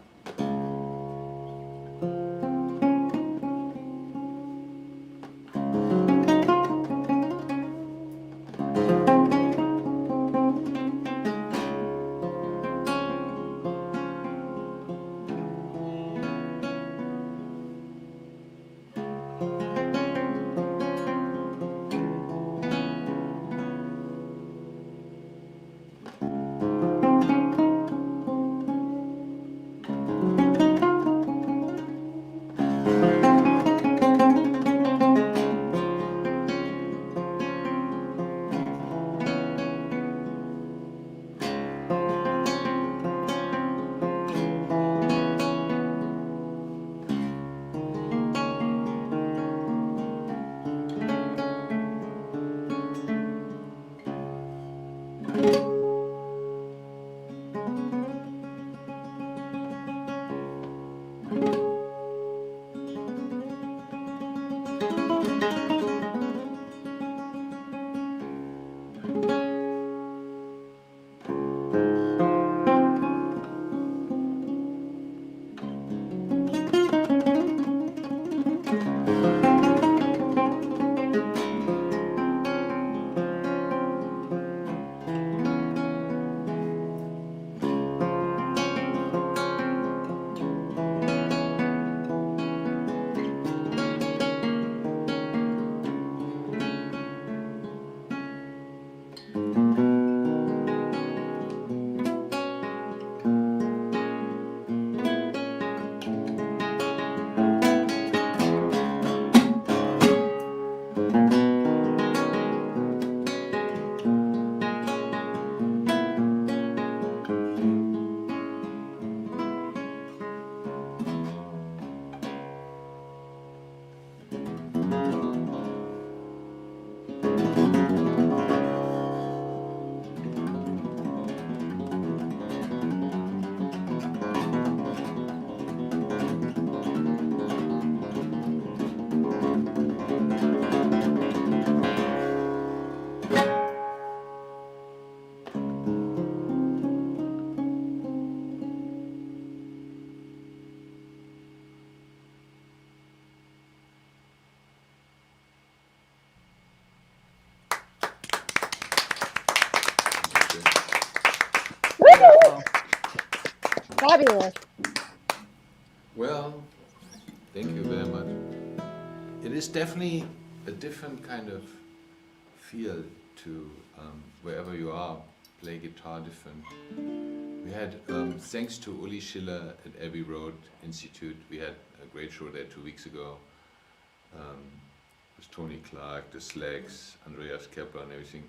Fabulous. Well, thank you very much. It is definitely a different kind of feel to wherever you are, play guitar different. We had, thanks to Uli Schiller at Abbey Road Institute, we had a great show there 2 weeks ago. With Tony Clark, the Slags, Andreas Kepler and everything.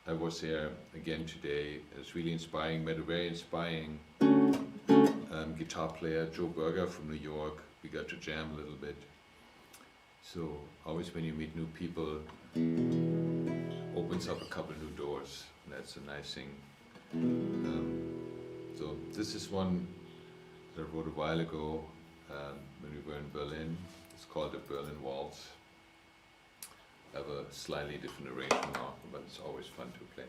I was there again today. It's really inspiring. Met a very inspiring guitar player, Joe Berger from New York. We got to jam a little bit. So always when you meet new people, opens up a couple new doors. And that's a nice thing. So this is one that I wrote a while ago when we were in Berlin. It's called the Berlin Waltz. I have a slightly different arrangement now, but it's always fun to play.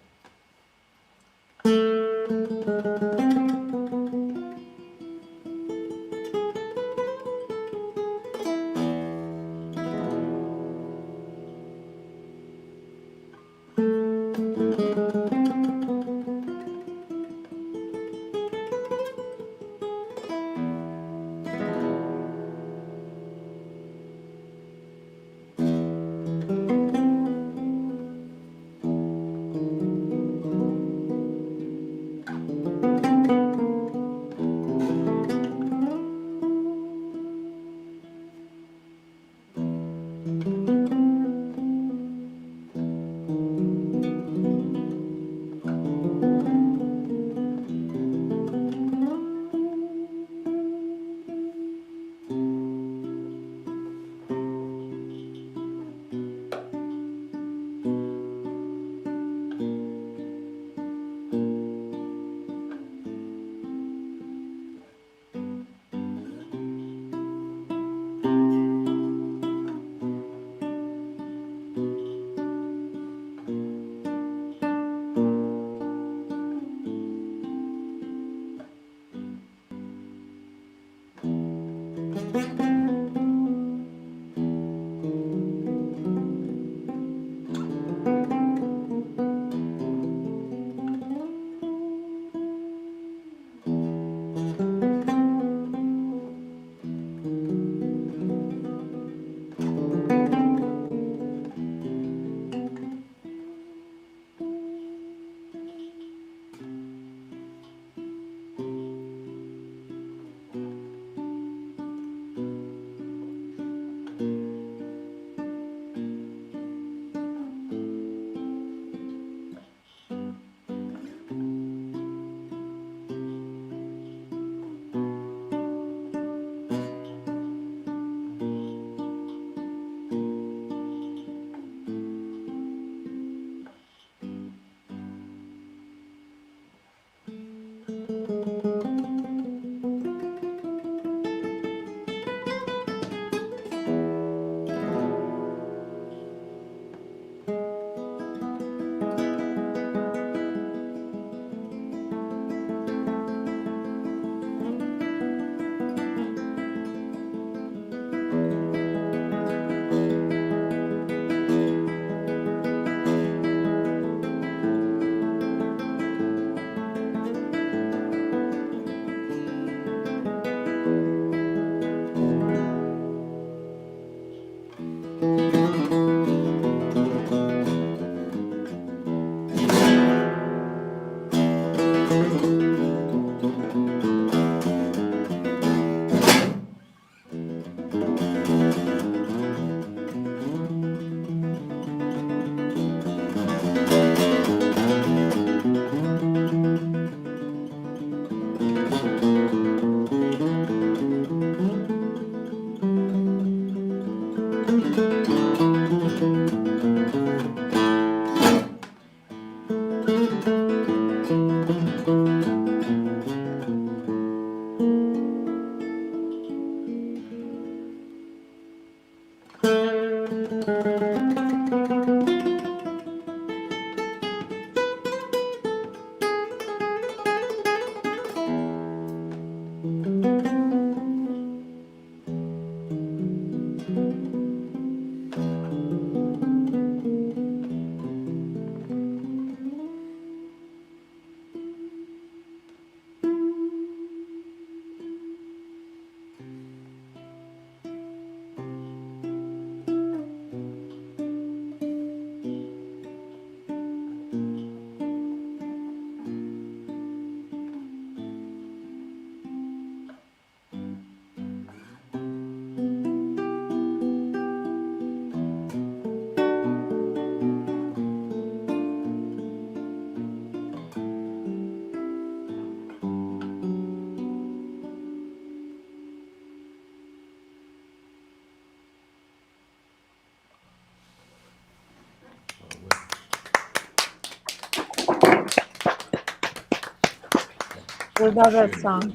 We love that song.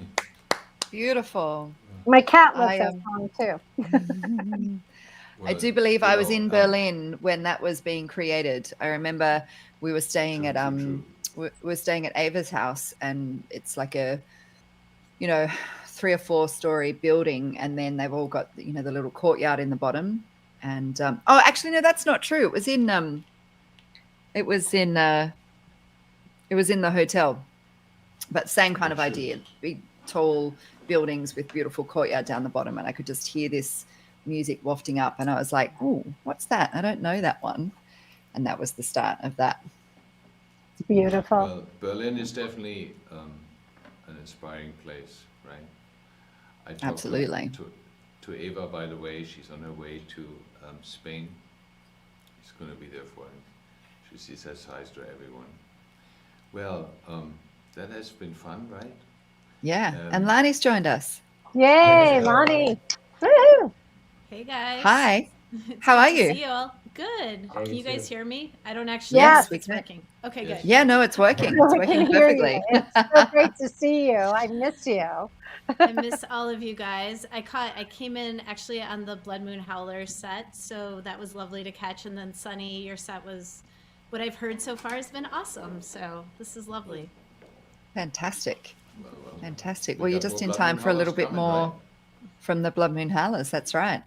Beautiful. My cat loves I, that song too. I do believe I was in Berlin when that was being created. I remember we were staying at we were staying at Ava's house, and it's like a 3 or 4 story building, and then they've all got the little courtyard in the bottom. And oh, actually no, that's not true. It was in the hotel, but same kind of idea. Big tall buildings with beautiful courtyard down the bottom, and I could just hear this music wafting up, and I was like, oh, what's that? I don't know that one. And that was the start of that. It's beautiful. Well, Berlin is definitely an inspiring place, right? I talked Absolutely. To Eva, by the way. She's on her way to Spain. She's going to be there for it. She says hi to everyone. Well, that has been fun, right? Yeah, and Lani's joined us. Yay, Lonnie. Woohoo. Hey guys. Hi. It's How good are to you? see you all. Good. Hey, Can you you guys too. hear me? I don't actually Yes, know we if it's can. working. Okay, Yes. good. Yeah, no, it's working. It's We working can hear perfectly. you. It's so great to see you. I miss you. I miss all of you guys. I came in actually on the Blood Moon Howlers set, so that was lovely to catch. And then Sunny, your set was, what I've heard so far has been awesome. So this is lovely. Fantastic. Well, Fantastic. we Well, you're got just more in Blood time Moon for a little Howlers bit coming, more right? from the Blood Moon Howlers. That's right.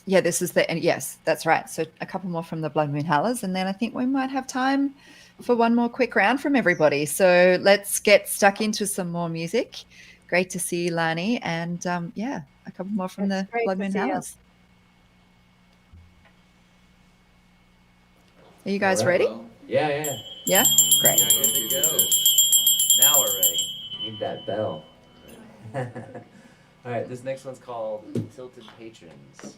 Yeah, this is yes, that's right. So a couple more from the Blood Moon Howlers, and then I think we might have time for one more quick round from everybody. So let's get stuck into some more music. Great to see you, Lani, and yeah, a couple more from It's the great Blood to Moon see you. Howlers. Are you guys All right, ready? well, yeah. Yeah, great. Yeah, good to go. Now we're ready. Need that bell. All right, this next one's called Tilted Patrons.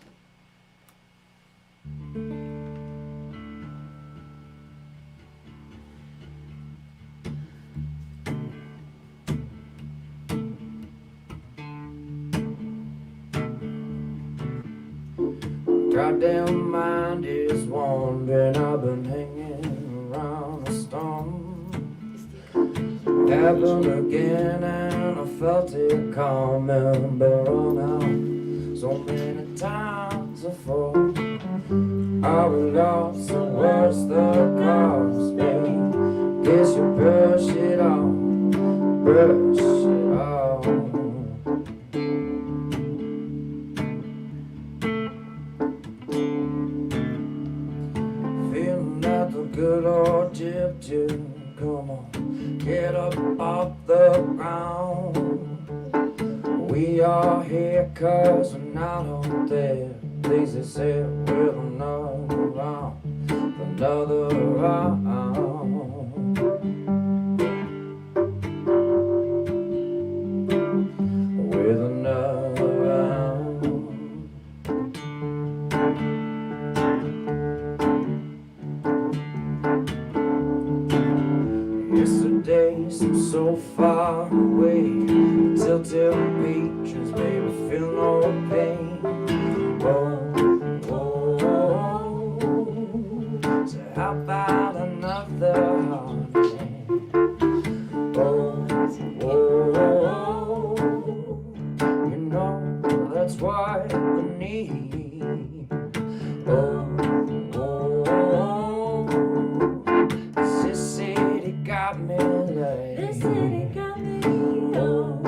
Goddamn mind is wandering. I've been hanging around a storm. Happened again and I felt it coming, but run out so many times before. I was lost, so what's the cost, babe? Guess you brush it off, brush it off. Feeling like the good old gypsy. Come on, get up off the ground. We are here cause we're not on there. Please say with another round, another round. With another round. Yesterday seems so far away. Tilted patrons, baby, feel no pain. Oh, oh, oh. So how about another holiday? Oh, oh, oh. You know that's what we need. Oh, oh, oh. This city got me like. This city got me. Oh,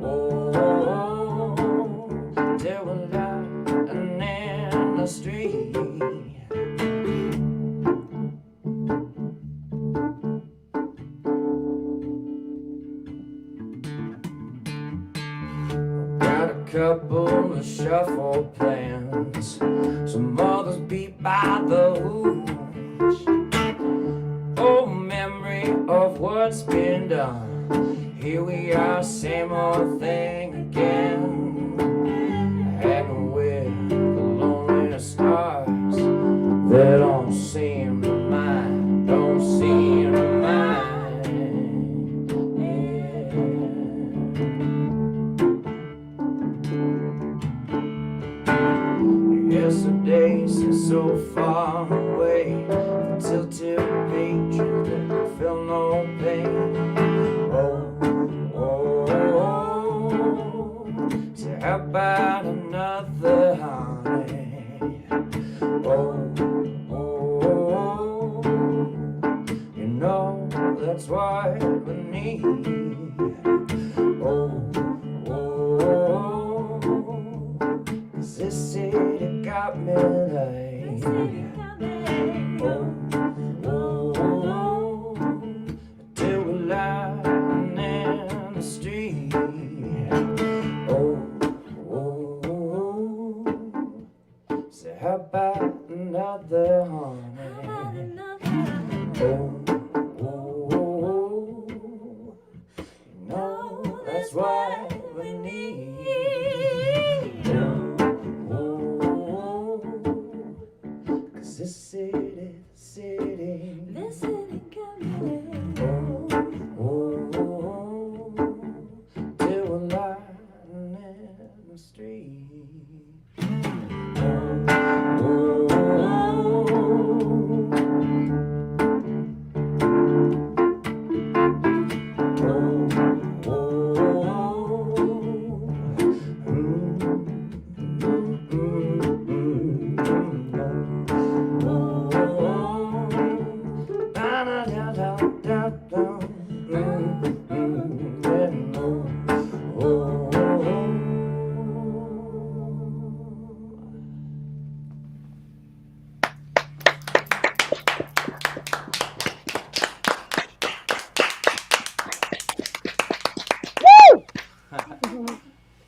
oh, oh. Till we're lying in the street. Got a couple of shuffle plans. Some others beat by the hooch. Oh, memory of what's been done. Here we are, same old thing again. Hanging with the lonely stars. They don't seem to mind, don't seem to mind. Yeah. Yesterday seems so far away. The tilted patrons, they feel feel no pain. Oh, oh, oh. So how about another honey? Oh, oh, oh. You know that's what we need. Oh, oh, oh. 'Cause this city got me like, oh, oh, oh. Till we're lying in the street. Oh, oh, oh. So how about another honey? Oh, oh, oh. You know that's what we need. Oh, oh, oh. 'Cause this city got me. Oh, oh, oh. Till we're lying in the street. Oh, oh,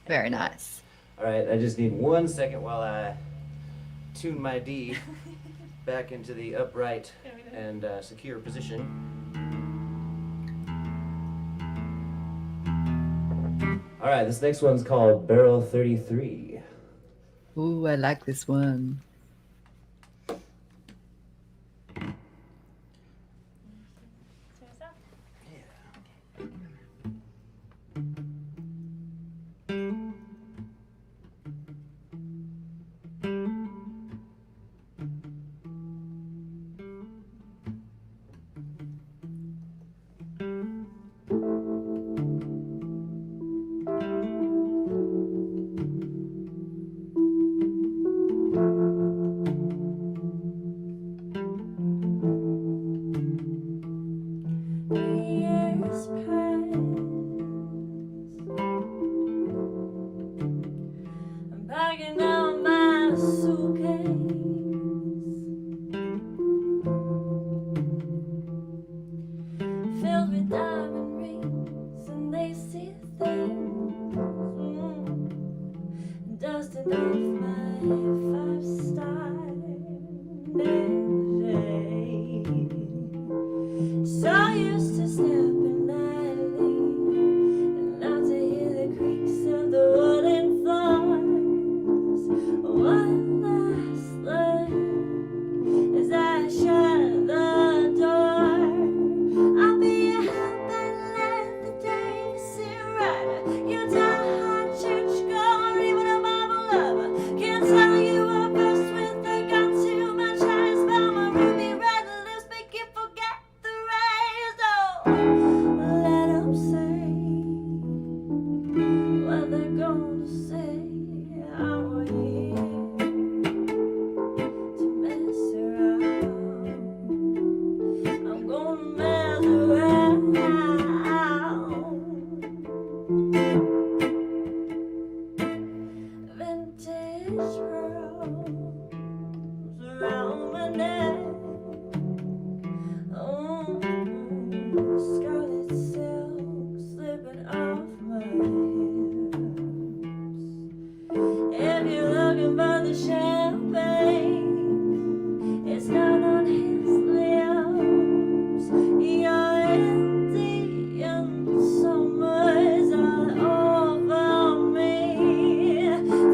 Very nice. All right, I just need 1 second while I tune my D back into the upright and secure position. All right, this next one's called Barrel 33. Ooh, I like this one.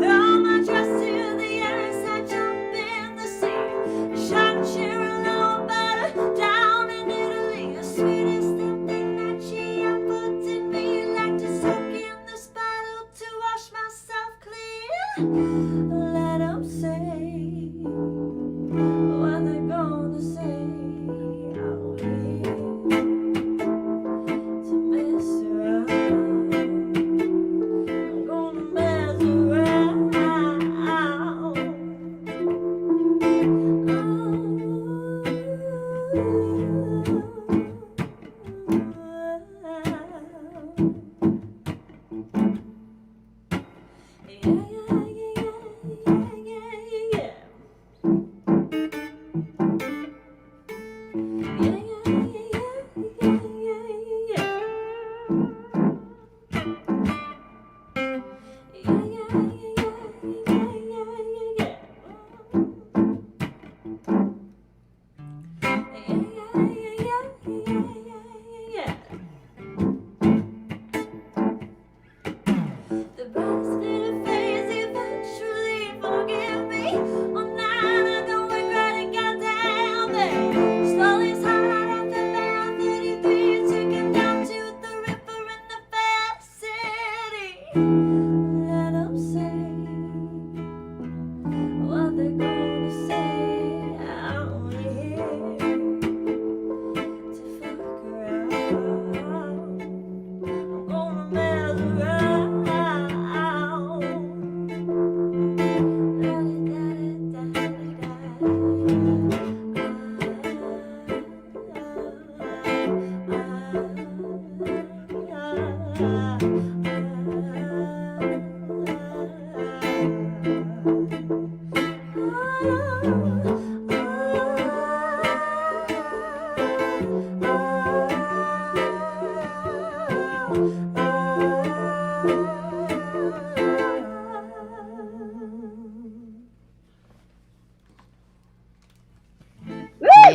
Throw my trust to the ice, I jump in the sea. Shut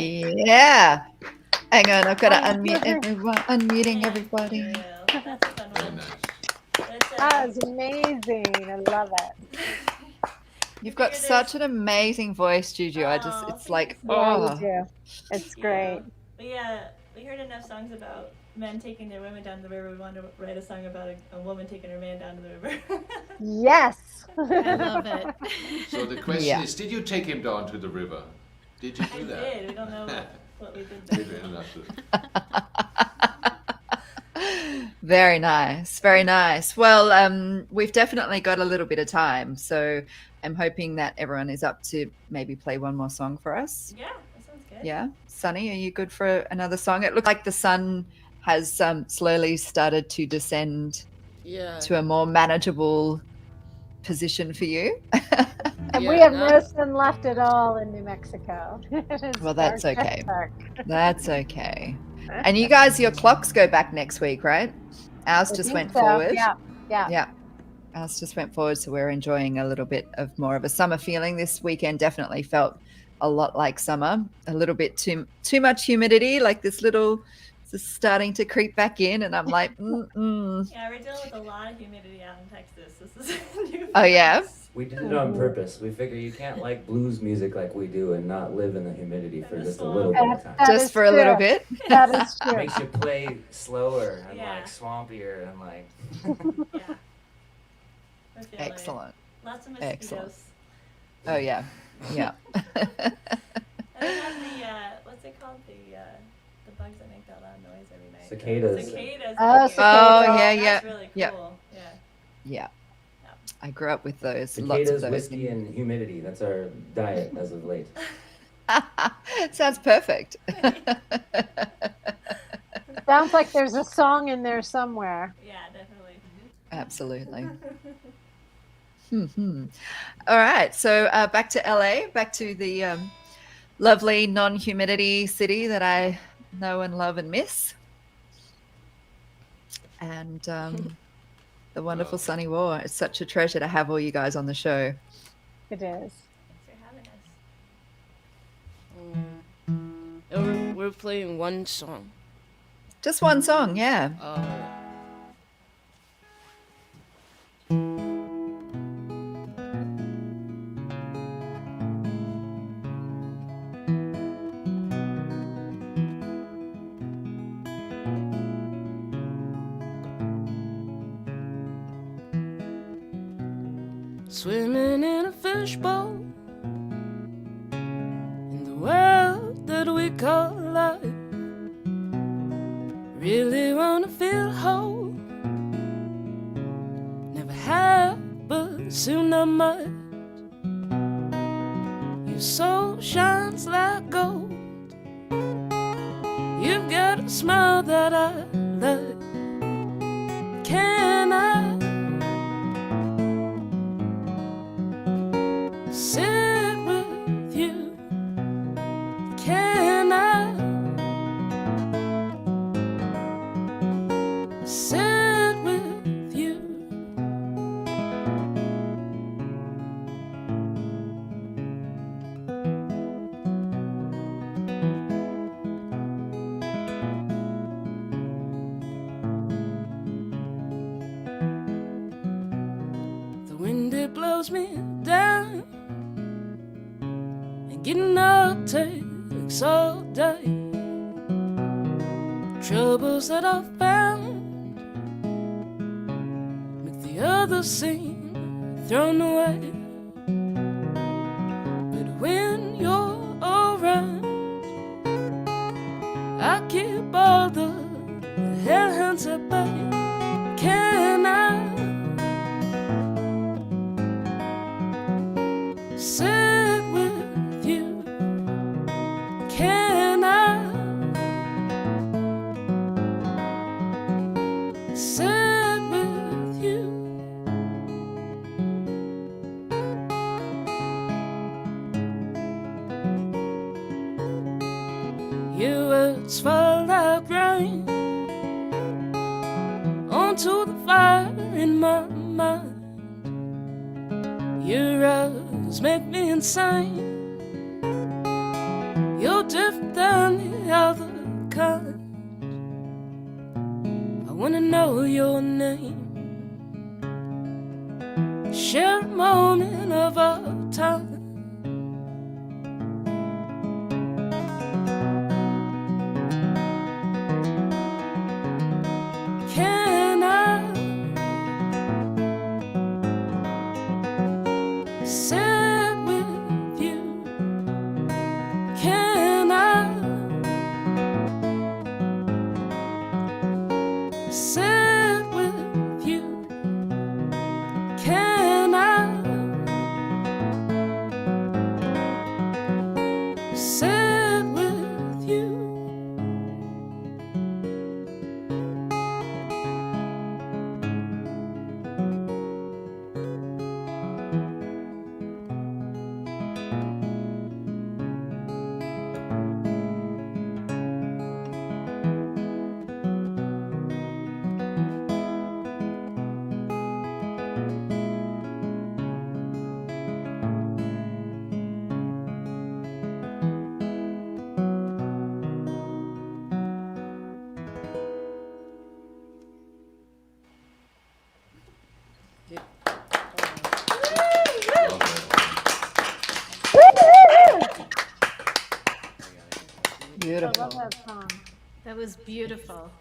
Yeah. Hang on, I've got to unmute everyone. Unmuting everybody. That's a fun Very one. nice. It's, That was amazing. I love it. You've got figure such an amazing voice, Juju. Oh, It's like, Yeah, you oh, do. It's great. We heard enough songs about men taking their women down the river. We wanted to write a song about a woman taking her man down to the river. Yes. I love it. So the question Yeah. is, did you take him down to the river? Did you I do that? did. We don't know what we did Did there. you not do it? very nice. Very nice. Well, we've definitely got a little bit of time. So I'm hoping that everyone is up to maybe play one more song for us. Yeah, that sounds good. Yeah. Sunny, are you good for another song? It looks like the sun has slowly started to descend Yeah. to a more manageable position for you. And Yeah, we have now- no sun left at all in New Mexico. It's Well, that's dark, okay. dark. That's okay. And you guys, your clocks go back next week, right? Ours I just think went so. forward. Yeah. Yeah. Ours just went forward. So we're enjoying a little bit of more of a summer feeling. This weekend definitely felt a lot like summer. A little bit too much humidity, like this little just starting to creep back in. And I'm like, mm-mm. Yeah, we're dealing with a lot of humidity out in Texas. This is new. Oh, yeah? for us. We did it on purpose. We figure you can't like blues music like we do and not live in the humidity for just a little bit of time. That Just is for a little true. bit. That is It true. makes you play slower and Yeah. like swampier and like Yeah. We're feeling it. Excellent. Lots of Excellent. mosquitoes. Oh, yeah. Yeah. And we have what's it called? The bugs that make that loud noise every night. Cicadas. Cicadas. Oh, Oh, cicadas. yeah, yeah. That's really cool. Yeah. Yeah. Yeah. I grew up with those. Lots cicadas, of those. whiskey, and humidity. That's our diet as of late. Sounds perfect. Sounds like there's a song in there somewhere. Yeah, definitely. Absolutely. All right. So back to LA, back to the lovely non-humidity city that I know and love and miss. And the wonderful Sunny War. It's such a treasure to have all you guys on the show. It is. Thanks for having us. And we're playing one song. Just one song, yeah. Swimming in a fishbowl in the world that we call life. Really wanna feel whole. Never have, but soon I might. Your soul shines like gold. You've got a smile that I like. Can I sit with you? Can I sit with you? The wind it blows me down, and getting up takes all day. Troubles that I found make the others seem thrown away. But when you're around, I keep all the hellhounds at bay. Can I sit with you? Can I sit with you? Your words fall like rain onto the fire in my mind. Your eyes make me insane. Your different than the other kind. I wanna know your name, share a moment of our time. Can I sit with you? Can I sit with you? Can I sit with you? I Beautiful. love that song. That was beautiful.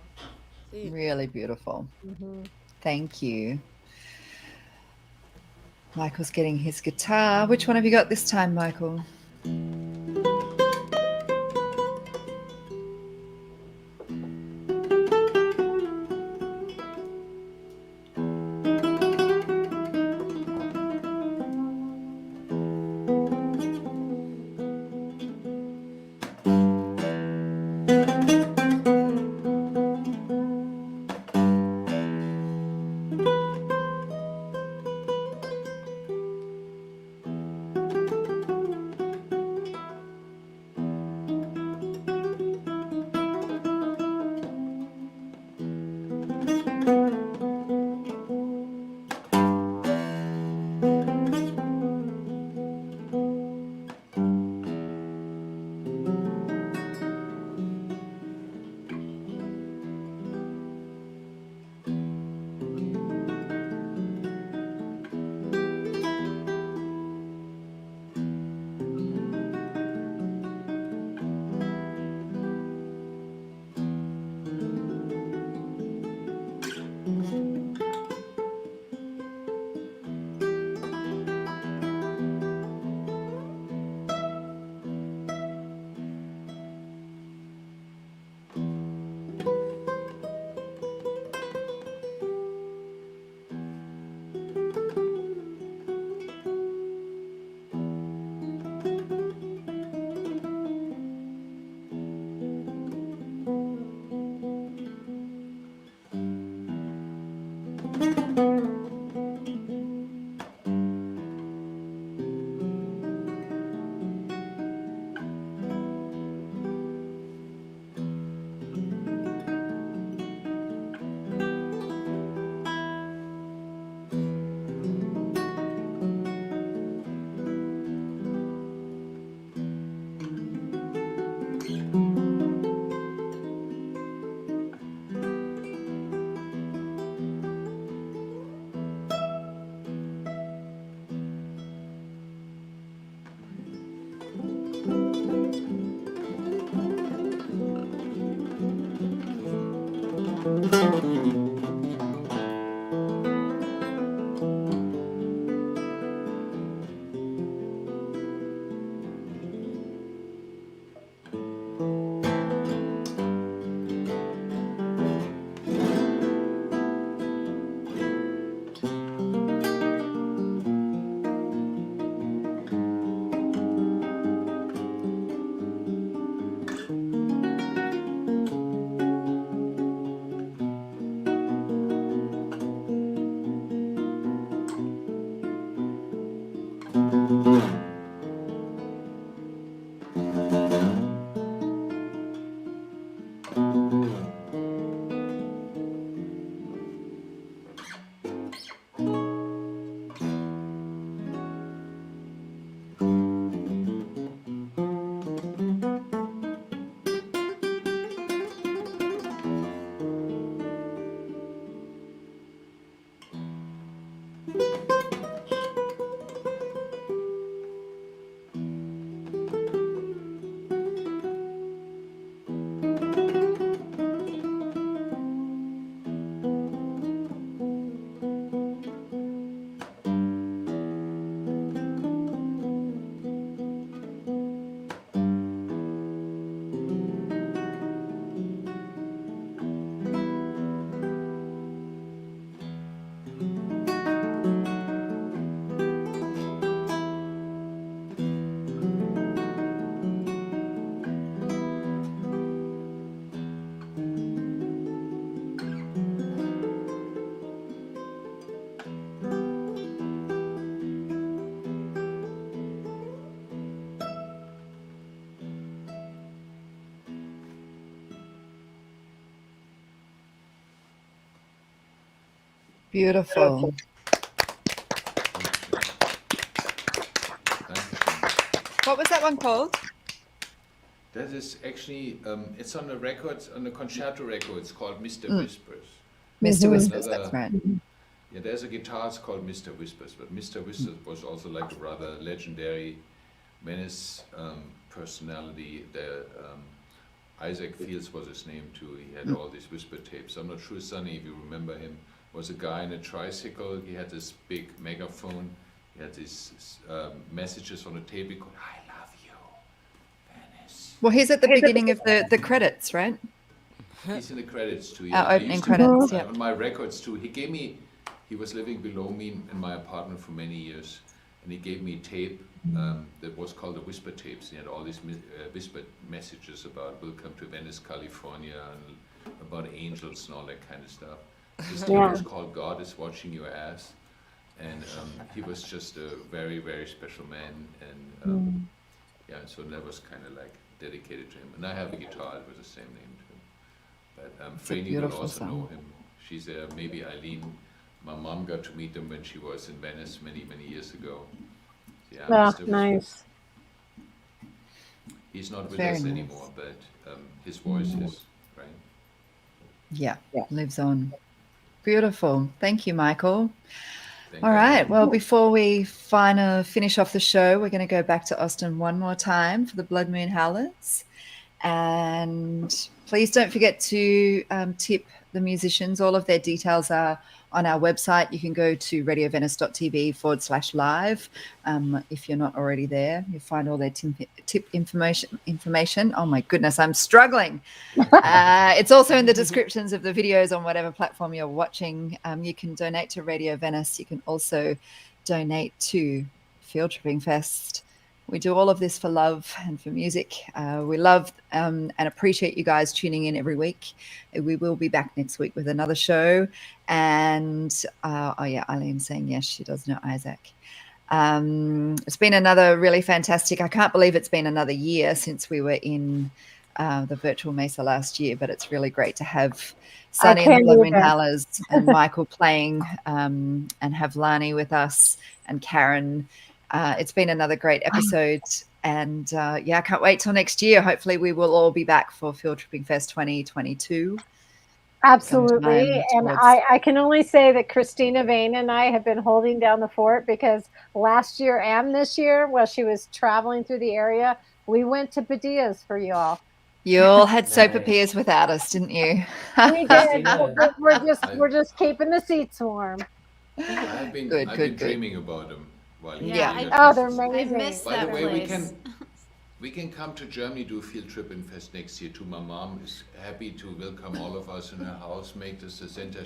Really beautiful. Thank you. Michael's getting his guitar. Which one have you got this time, Michael? Beautiful. What was that one called? That is actually, it's on the records, on the concerto record. It's called Mr. Whispers. Mr. Whispers, Another- that's right. Yeah, there's a guitar, it's called Mr. Whispers, but Mr. Whispers was also like a rather legendary Venice personality. Isaac Fields was his name too. He had all these whisper tapes. I'm not sure, Sonny, if you remember him, was a guy in a tricycle. He had this big megaphone. He had these messages on a tape. He called, I love you, Venice. Well, he's at the beginning of the credits, right? He's in the credits too. Our I opening used to- credits, yeah. On my records too. He was living below me in my apartment for many years, and he gave me tape that was called the Whisper Tapes. He had all these whispered messages about welcome to Venice, California, and about angels and all that kind of stuff. This tape was called God is Watching Your Ass, and he was just a very, very special man, and yeah, so that was kind of like dedicated to him. And I have a guitar with the same name too. But Franny will beautiful also song. know him. She's there, maybe Eileen. My mom got to meet him when she was in Venice many, many years ago. Yeah, Oh, Mr. nice. He's not with Very us nice. anymore, but his voice is, right? Yeah, lives on. Beautiful. Thank you, Michael. Thank All you. right. Well, before we finish off the show, we're going to go back to Austin one more time for the Blood Moon Howlers. And please don't forget to tip the musicians. All of their details are on our website. You can go to radiovenice.tv/live. If you're not already there, you'll find all their tip information. Oh my goodness, I'm struggling. It's also in the descriptions of the videos on whatever platform you're watching. You can donate to Radio Venice. You can also donate to Field Tripping Fest. We do all of this for love and for music. We love and appreciate you guys tuning in every week. We will be back next week with another show. And oh yeah, Eileen's saying yes, she does know Isaac. It's been another really fantastic. I can't believe it's been another year since we were in the virtual Mesa last year, but it's really great to have Sunny and the can't Blood Moon either. Howlers and Michael playing and have Lani with us and Karen. It's been another great episode, and yeah, I can't wait till next year. Hopefully we will all be back for Field Tripping Fest 2022. Absolutely. sometime And towards- I can only say that Christina Vane and I have been holding down the fort because last year and this year, while she was traveling through the area, we went to Padilla's for you all. You all had soap Nice. operas without us, didn't you? We did. Christina. We're just keeping the seats warm. I've been Good, I've good, been good. dreaming about them while you Yeah. were Oh, they're here. I amazing. miss By that the way, place. we can come to Germany, do Field Trippin Fest next year too. My mom is happy to welcome all of us in her house, make this a center.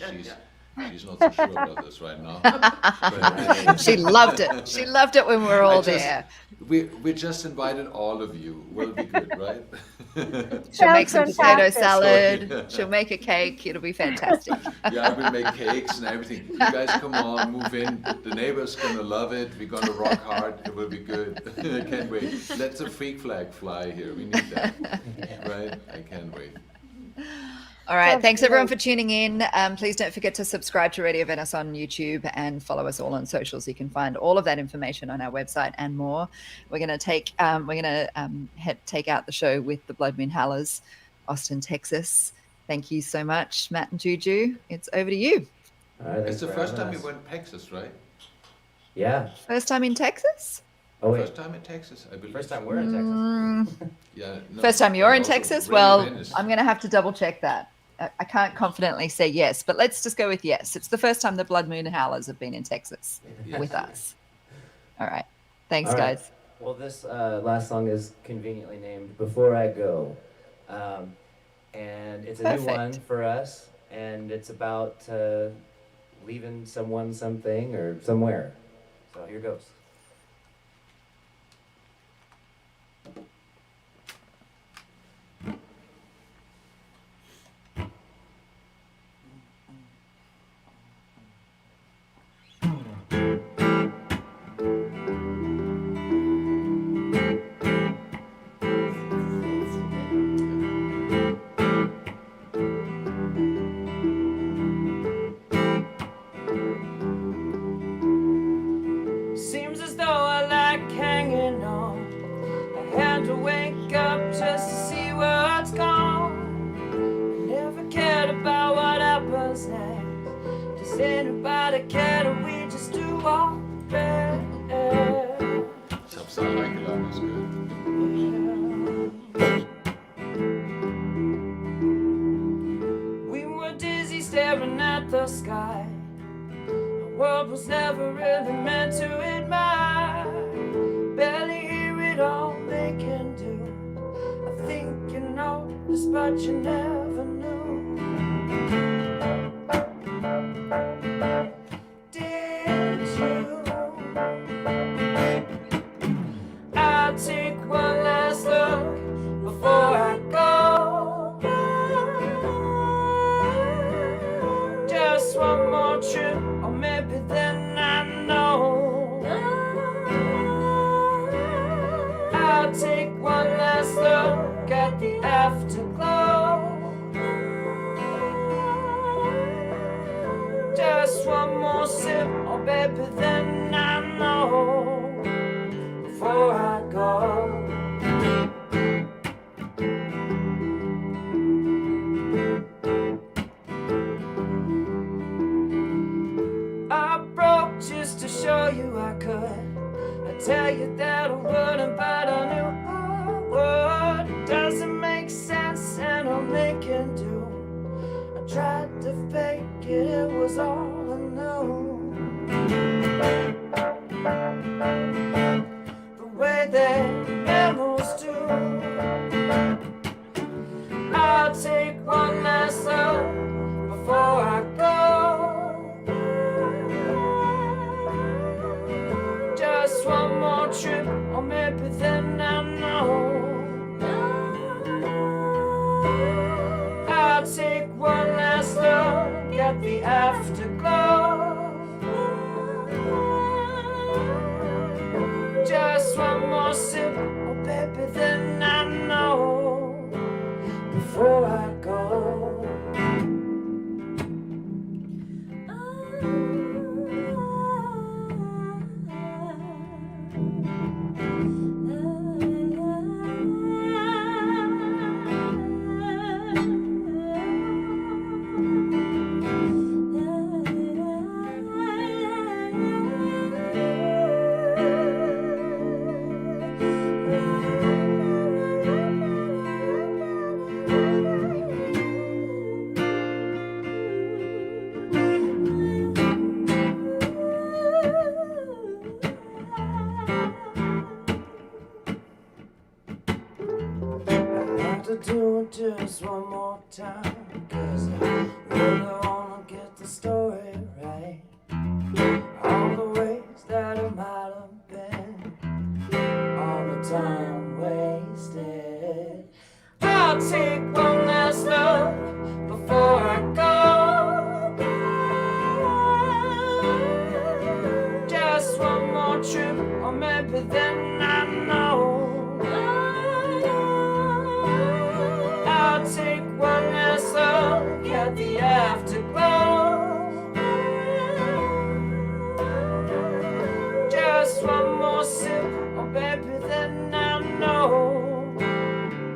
She's not so sure about this right now. But She loved it. She loved it when we were all I just- there. we just invited all of you. Will be good, right? She'll make some Sounds potato fantastic. salad. She'll make a cake. It'll be fantastic. Yeah, we make cakes and everything. You guys come on, move in. The neighbors gonna love it. We're gonna rock hard. It will be good. I can't wait. Let the freak flag fly here. We need that, right? I can't wait. All right. Sounds Thanks everyone great. for tuning in. Please don't forget to subscribe to Radio Venice on YouTube and follow us all on socials. You can find all of that information on our website and more. We're going to take out the show with the Blood Moon Howlers, Austin, Texas. Thank you so much, Matt and Juju. It's over to you. All right, It's thanks the for first having time we us. went to Texas, right? Yeah. First time in Texas? Oh wait. First time in Texas, I believe. First time we're in Texas. Yeah. No, First time you're but in also Texas? Radio Well, Venice. I'm going to have to double check that. I can't confidently say yes, but let's just go with yes. It's the first time the Blood Moon Howlers have been in Texas Yes. with us. All right. Thanks, All right. guys. Well, this last song is conveniently named "Before I Go," and it's a new one Perfect. for us, and it's about leaving someone, something, or somewhere. So here goes. Does anybody care that we just do our best? Subsound like it is good. We were dizzy staring at the sky. Our world was never really meant to admire. Barely hear it all they can do. I think you noticed, but you never knew. Did you? I'll take one last look before I go. Just one more trip, or maybe then I know. I'll take one last look at the afterglow. Just one more sip, or baby then I know. Before I go. I broke just to show you I could. I tell you that I wouldn't, but I knew I would. It doesn't make sense and all they can do. I tried to fake it, it was all I knew. The way that mammals do. I'll take one last look before I go. Just one more trip, or maybe then I know. I'll take one last look at the afterglow. Just one more sip, oh baby, then I know. Before I go. To do it just one more time, 'cause I really wanna get the story right. All the ways that it might have been, all the time wasted. I'll take one last look before I go. Just one more trip, or maybe then I know. I'll take one last look at the afterglow. Just one more sip, oh baby, then I know.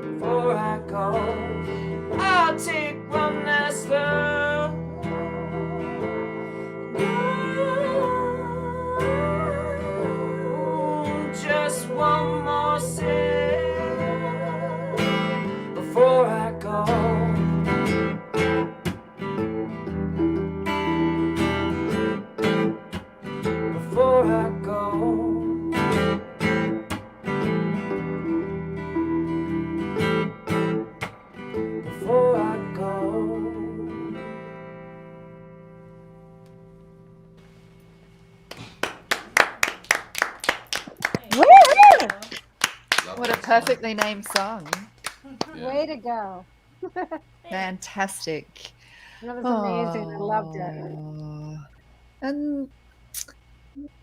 Before I go, I'll take one last look. Just one more sip before I go. Before I go. Before I go. What a perfectly named song. Yeah. Way to go. Fantastic. That was amazing. I loved it. And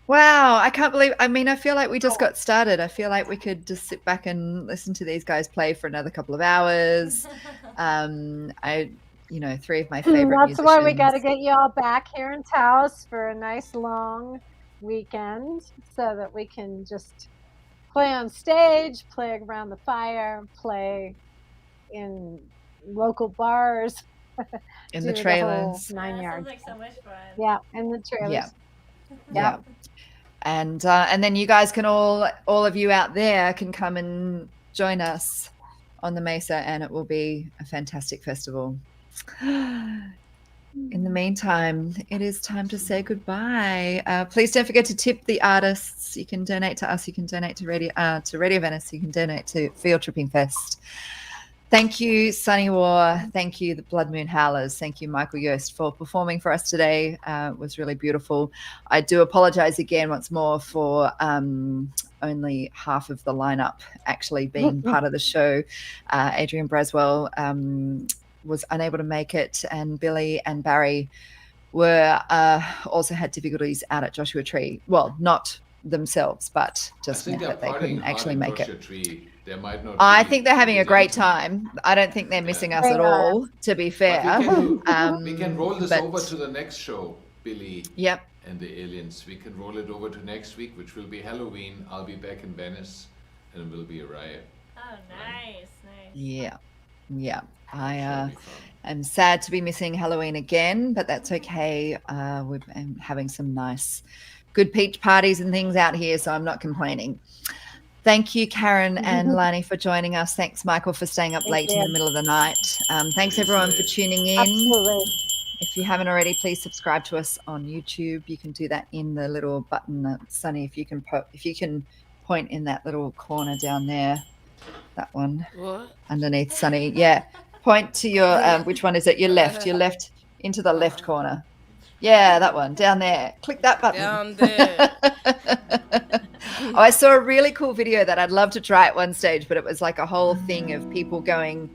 wow, I can't believe, I mean, I feel like we just got started. I feel like we could just sit back and listen to these guys play for another couple of hours. Three of my favorite That's why we musicians. got to get you all back here in Taos for a nice long weekend so that we can just play on stage, play around the fire, play in local bars. In do the whole trailers. 9 That yards. sounds like so much fun. Yeah, in the trailers. Yeah. Yeah. And then you guys can all of you out there can come and join us on the Mesa, and it will be a fantastic festival. In the meantime, it is time to say goodbye. Please don't forget to tip the artists. You can donate to us. You can donate to Radio Venice. You can donate to Field Tripping Fest. Thank you, Sunny War. Thank you, the Blood Moon Howlers. Thank you, Michael Jost, for performing for us today. It was really beautiful. I do apologize again once more for only half of the lineup actually being part of the show. Adrian Braswell was unable to make it, and Billy and Barry were also had difficulties out at Joshua Tree. Well, not themselves, but just meant that they couldn't actually make it. Tree. There might not I be think they're having a great event. time. I don't think they're missing us They at are. all, to be fair. We can roll this but- over to the next show, Billy Yep. and the aliens. We can roll it over to next week, which will be Halloween. I'll be back in Venice, and it will be a riot. Oh, nice. Yeah. Yeah. I Should be fun. am sad to be missing Halloween again, but that's okay. We've been having some nice, good peach parties and things out here, so I'm not complaining. Thank you, Karen and Lani, for joining us. Thanks, Michael, for staying up late in the middle of the night. Thanks, everyone, for tuning in. Absolutely. If you haven't already, please subscribe to us on YouTube. You can do that in the little button. Sunny, if you can point in that little corner down there, that one What? underneath Sunny. Yeah, point to your which one is it? Your left into the left corner. Yeah, that one down there. Click that button. Down there. Oh, I saw a really cool video that I'd love to try at one stage, but it was like a whole thing of people going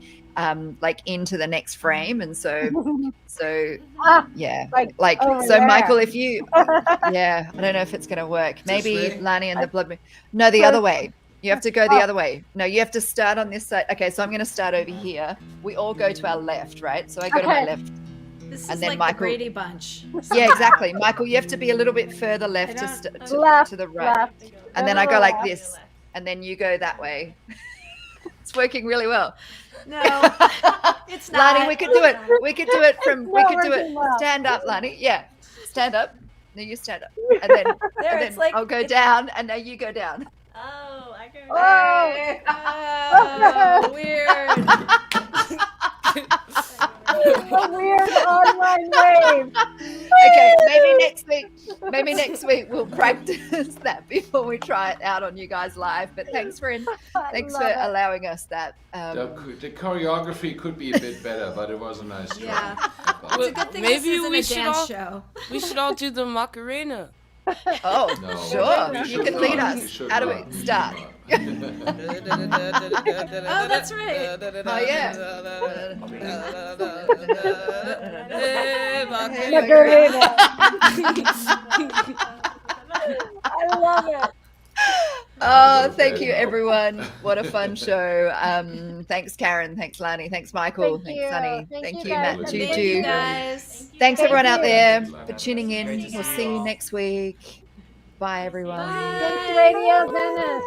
like into the next frame, and so yeah, like over so there. Michael, if you yeah, I don't know if it's gonna work. Maybe way? Lani and the Blood Moon. No, the other way. You have to go the other way. No, you have to start on this side. Okay, so I'm gonna start over here. We all go to our left, right? So I go to my Okay. left. This is And then like Michael- the Brady Bunch. Yeah, exactly. Michael, you have to be a little bit further left I to, don't- to, Left, to the right. left. And then I go like Left. this, and then you go that way. It's working really well. No, it's not. Lani, we could do it. We could do it from. We No, could do we're it. doing well. Stand up, Lani. Yeah, stand up. No, you stand up, and then, There, and it's then like- I'll go down, and now you go down. Oh, I can. Oh, weird. A weird online wave. Okay, maybe next week we'll practice that before we try it out on you guys live. But thanks for love it. allowing us that. The choreography could be a bit better, but it was a nice try. Yeah. But- It's a good thing Maybe this isn't we a should dance all- show. We should all do the Macarena. Oh, No, sure. we You should can not. lead We us. should How do not. we start? Oh, that's right. Oh, yeah. Hey, Macarena. I love it. Oh, thank you, everyone. What a fun show. Thanks, Karen. Thanks, Lani. Thanks, Michael. Thank Thanks, you. Sunny. Thank Thank you, you, guys. Matt Thank Thank you, Juju. guys. Thanks, everyone out you. there for tuning in. Great to We'll see see you you all. next week. Bye, everyone. Thanks, Radio Venice.